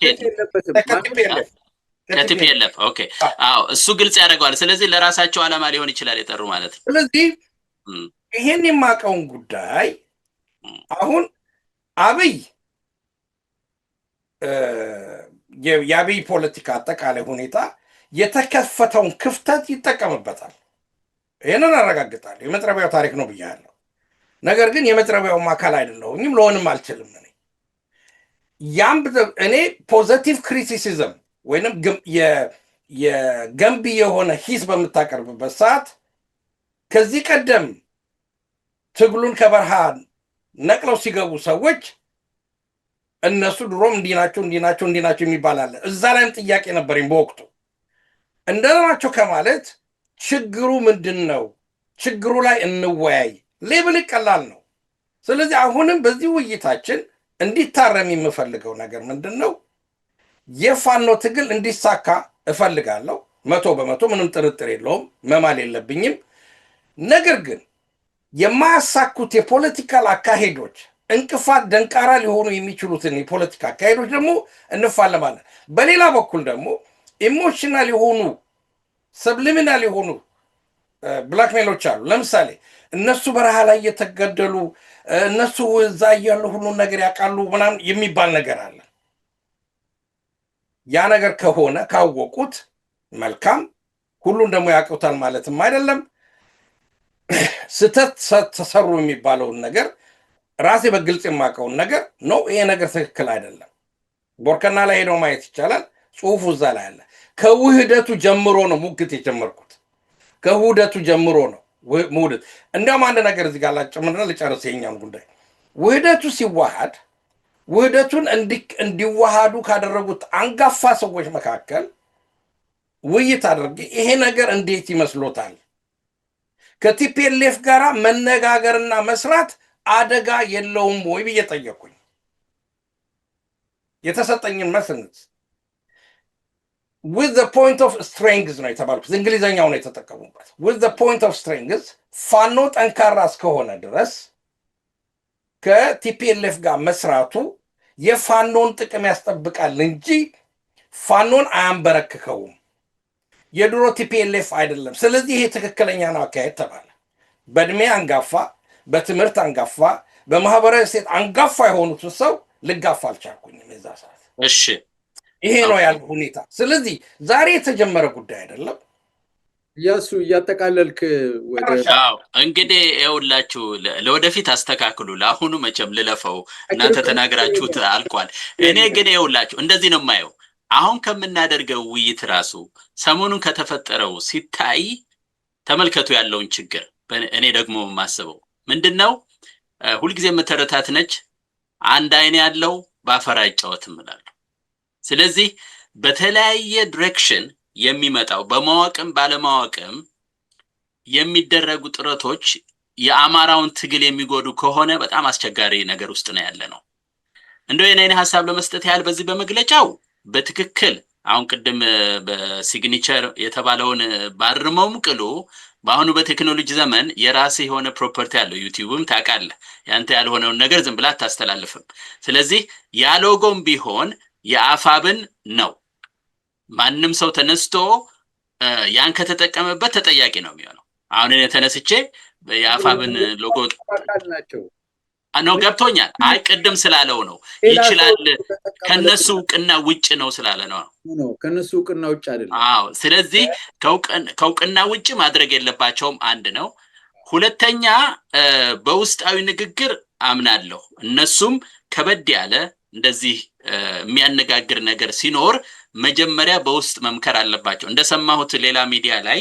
ከቲፒኤልኤፍ። ኦኬ አዎ፣ እሱ ግልጽ ያደርገዋል። ስለዚህ ለራሳቸው ዓላማ ሊሆን ይችላል የጠሩ ማለት ነው። ስለዚህ ይሄን የማውቀውን ጉዳይ አሁን አብይ የአብይ ፖለቲካ አጠቃላይ ሁኔታ የተከፈተውን ክፍተት ይጠቀምበታል። ይህንን አረጋግጣለሁ። የመጥረቢያው ታሪክ ነው ብያለሁ። ነገር ግን የመጥረቢያውም አካል አይደለሁኝም፣ ልሆንም አልችልም። እኔ ፖዘቲቭ ክሪቲሲዝም ወይንም የገንቢ የሆነ ሂስ በምታቀርብበት ሰዓት ከዚህ ቀደም ትግሉን ከበረሃ ነቅለው ሲገቡ ሰዎች እነሱ ድሮም እንዲናቸው የሚባል አለ። እዛ ላይም ጥያቄ ነበረኝ በወቅቱ። እንደናቸው ከማለት ችግሩ ምንድን ነው? ችግሩ ላይ እንወያይ። ሌብል ቀላል ነው። ስለዚህ አሁንም በዚህ ውይይታችን እንዲታረም የምፈልገው ነገር ምንድን ነው? የፋኖ ትግል እንዲሳካ እፈልጋለሁ። 100% ምንም ጥርጥር የለውም፣ መማል የለብኝም። ነገር ግን የማያሳኩት የፖለቲካል አካሄዶች እንቅፋት ደንቃራ ሊሆኑ የሚችሉትን የፖለቲካ አካሄዶች ደግሞ እንፋለማለን። በሌላ በኩል ደግሞ ኢሞሽናል የሆኑ ሰብሊሚናል የሆኑ ብላክሜሎች አሉ። ለምሳሌ እነሱ በረሃ ላይ እየተገደሉ እነሱ እዛ እያሉ ሁሉን ነገር ያውቃሉ ምናምን የሚባል ነገር አለ። ያ ነገር ከሆነ ካወቁት መልካም፣ ሁሉን ደግሞ ያውቁታል ማለትም አይደለም። ስህተት ተሰሩ የሚባለውን ነገር ራሴ በግልጽ የማውቀውን ነገር ነው። ይሄ ነገር ትክክል አይደለም። ቦርከና ላይ ሄደው ማየት ይቻላል። ጽሁፉ እዛ ላይ አለ። ከውህደቱ ጀምሮ ነው ሙግት የጀመርኩት። ከውህደቱ ጀምሮ ነው ውህደት። እንዲያውም አንድ ነገር እዚህ ጋር ላጨምርና ልጨርስ የኛውን ጉዳይ። ውህደቱ ሲዋሃድ ውህደቱን እንዲዋሃዱ ካደረጉት አንጋፋ ሰዎች መካከል ውይይት አድርጌ ይሄ ነገር እንዴት ይመስሎታል? ከቲፒኤልኤፍ ጋር መነጋገርና መስራት አደጋ የለውም ወይ ብዬ ጠየቅኩኝ። የተሰጠኝን መስነት with the point of strength ነው የተባልኩት። እንግሊዘኛው ነው የተጠቀሙበት። with the point of strength ፋኖ ጠንካራ እስከሆነ ድረስ ከቲፒኤልኤፍ ጋር መስራቱ የፋኖን ጥቅም ያስጠብቃል እንጂ ፋኖን አያንበረክከውም። የድሮ ቲፒኤልኤፍ አይደለም። ስለዚህ ይሄ ትክክለኛ ነው አካሄድ ተባለ። በእድሜ አንጋፋ፣ በትምህርት አንጋፋ፣ በማህበራዊ ሴት አንጋፋ የሆኑትን ሰው ልጋፋ አልቻልኩኝም የዛ ሰዓት። እሺ ይሄ ነው ያለው ሁኔታ። ስለዚህ ዛሬ የተጀመረ ጉዳይ አይደለም። እያሱ እያጠቃለልክ ወደ እንግዲህ ይኸውላችሁ ለወደፊት አስተካክሉ። ለአሁኑ መቼም ልለፈው እናንተ ተናገራችሁት አልቋል። እኔ ግን ይኸውላችሁ እንደዚህ ነው የማየው። አሁን ከምናደርገው ውይይት ራሱ ሰሞኑን ከተፈጠረው ሲታይ ተመልከቱ ያለውን ችግር። እኔ ደግሞ የማስበው ምንድነው ሁልጊዜ መተረታት ነች አንድ አይን ያለው ባፈራ አይጫወትም እላለሁ። ስለዚህ በተለያየ ዲሬክሽን የሚመጣው በማወቅም ባለማወቅም የሚደረጉ ጥረቶች የአማራውን ትግል የሚጎዱ ከሆነ በጣም አስቸጋሪ ነገር ውስጥ ነው ያለ ነው። እንደው የኔን ሐሳብ ለመስጠት ያህል በዚህ በመግለጫው በትክክል አሁን ቅድም በሲግኒቸር የተባለውን ባርመውም ቅሉ በአሁኑ በቴክኖሎጂ ዘመን የራስ የሆነ ፕሮፐርቲ ያለው ዩቲዩብም ታውቃለህ፣ ያንተ ያልሆነውን ነገር ዝም ብላ አታስተላልፍም። ስለዚህ ያ ሎጎም ቢሆን የአፋብን ነው። ማንም ሰው ተነስቶ ያን ከተጠቀመበት ተጠያቂ ነው የሚሆነው። አሁን እኔ ተነስቼ የአፋብን ሎጎ ነው ገብቶኛል። አይ ቅድም ስላለው ነው ይችላል ከነሱ እውቅና ውጭ ነው ስላለ ነው። ከነሱ እውቅና ውጭ አይደለም። አዎ ስለዚህ ከእውቅና ውጭ ማድረግ የለባቸውም። አንድ ነው። ሁለተኛ በውስጣዊ ንግግር አምናለሁ እነሱም ከበድ ያለ እንደዚህ የሚያነጋግር ነገር ሲኖር መጀመሪያ በውስጥ መምከር አለባቸው። እንደሰማሁት ሌላ ሚዲያ ላይ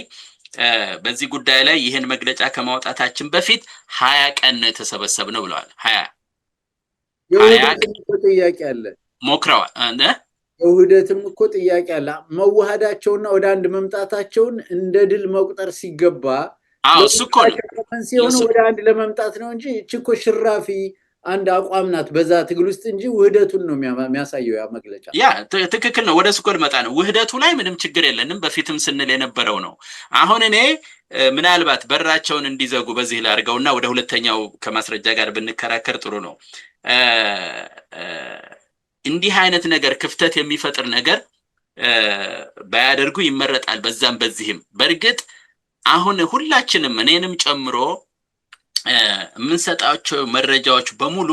በዚህ ጉዳይ ላይ ይሄን መግለጫ ከማውጣታችን በፊት 20 ቀን ነው የተሰበሰብነው ብለዋል። 20 ጥያቄ አለ ሞክረዋል። የውህደትም እኮ ጥያቄ አለ። መዋሃዳቸውና ወደ አንድ መምጣታቸውን እንደ ድል መቁጠር ሲገባ እሱ እኮ ሲሆን ወደ አንድ ለመምጣት ነው እንጂ እቺ እኮ ሽራፊ አንድ አቋም ናት በዛ ትግል ውስጥ እንጂ ውህደቱን ነው የሚያሳየው ያ መግለጫ። ያ ትክክል ነው። ወደ ስኮል መጣ ነው። ውህደቱ ላይ ምንም ችግር የለንም፣ በፊትም ስንል የነበረው ነው። አሁን እኔ ምናልባት በራቸውን እንዲዘጉ በዚህ ላድርገውና ወደ ሁለተኛው ከማስረጃ ጋር ብንከራከር ጥሩ ነው። እንዲህ አይነት ነገር ክፍተት የሚፈጥር ነገር ባያደርጉ ይመረጣል። በዛም በዚህም በእርግጥ አሁን ሁላችንም እኔንም ጨምሮ የምንሰጣቸው መረጃዎች በሙሉ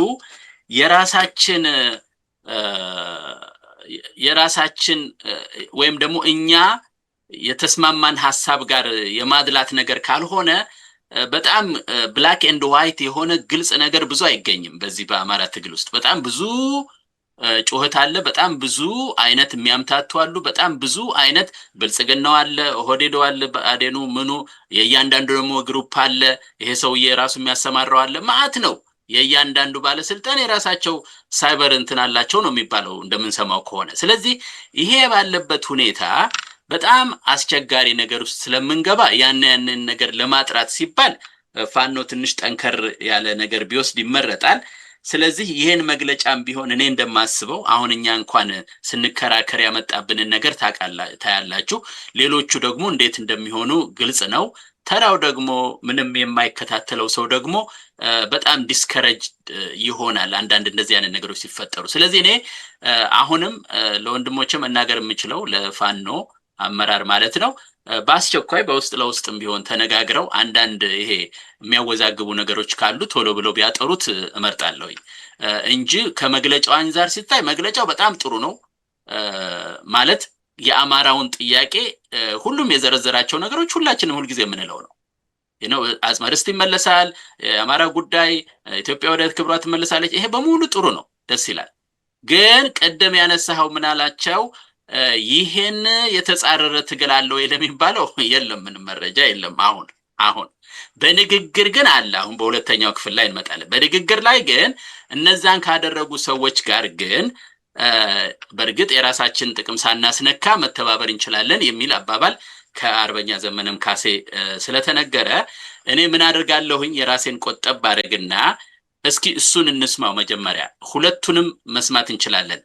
የራሳችን ወይም ደግሞ እኛ የተስማማን ሐሳብ ጋር የማድላት ነገር ካልሆነ በጣም ብላክ ኤንድ ዋይት የሆነ ግልጽ ነገር ብዙ አይገኝም። በዚህ በአማራ ትግል ውስጥ በጣም ብዙ ጩኸት አለ። በጣም ብዙ አይነት የሚያምታቱ አሉ። በጣም ብዙ አይነት ብልጽግናው አለ፣ ኦህዴድ አለ፣ በአዴኑ ምኑ የእያንዳንዱ ደግሞ ግሩፕ አለ። ይሄ ሰውዬ ራሱ የሚያሰማራው አለ። ማአት ነው። የእያንዳንዱ ባለስልጣን የራሳቸው ሳይበር እንትን አላቸው ነው የሚባለው እንደምንሰማው ከሆነ። ስለዚህ ይሄ ባለበት ሁኔታ በጣም አስቸጋሪ ነገር ውስጥ ስለምንገባ ያንን ነገር ለማጥራት ሲባል ፋኖ ትንሽ ጠንከር ያለ ነገር ቢወስድ ይመረጣል። ስለዚህ ይሄን መግለጫም ቢሆን እኔ እንደማስበው አሁን እኛ እንኳን ስንከራከር ያመጣብንን ነገር ታያላችሁ። ሌሎቹ ደግሞ እንዴት እንደሚሆኑ ግልጽ ነው። ተራው ደግሞ ምንም የማይከታተለው ሰው ደግሞ በጣም ዲስከሬጅ ይሆናል አንዳንድ እንደዚህ አይነት ነገሮች ሲፈጠሩ። ስለዚህ እኔ አሁንም ለወንድሞቼ መናገር የምችለው ለፋኖ አመራር ማለት ነው በአስቸኳይ በውስጥ ለውስጥም ቢሆን ተነጋግረው አንዳንድ ይሄ የሚያወዛግቡ ነገሮች ካሉ ቶሎ ብለው ቢያጠሩት እመርጣለሁ እንጂ ከመግለጫው አንፃር ሲታይ መግለጫው በጣም ጥሩ ነው። ማለት የአማራውን ጥያቄ ሁሉም የዘረዘራቸው ነገሮች ሁላችንም ሁልጊዜ የምንለው ነው። አጽመ ርስት ይመለሳል፣ የአማራ ጉዳይ ኢትዮጵያ ወደ ክብሯ ትመለሳለች። ይሄ በሙሉ ጥሩ ነው፣ ደስ ይላል። ግን ቀደም ያነሳው ምናላቸው ይሄን የተጻረረ ትግል አለው የሚባለው የለም፣ ምንም መረጃ የለም። አሁን በንግግር ግን አለ። አሁን በሁለተኛው ክፍል ላይ እንመጣለን። በንግግር ላይ ግን እነዛን ካደረጉ ሰዎች ጋር ግን በእርግጥ የራሳችን ጥቅም ሳናስነካ መተባበር እንችላለን የሚል አባባል ከአርበኛ ዘመነም ካሴ ስለተነገረ እኔ ምን አደርጋለሁኝ የራሴን ቆጠብ አድርግና እስኪ እሱን እንስማው። መጀመሪያ ሁለቱንም መስማት እንችላለን።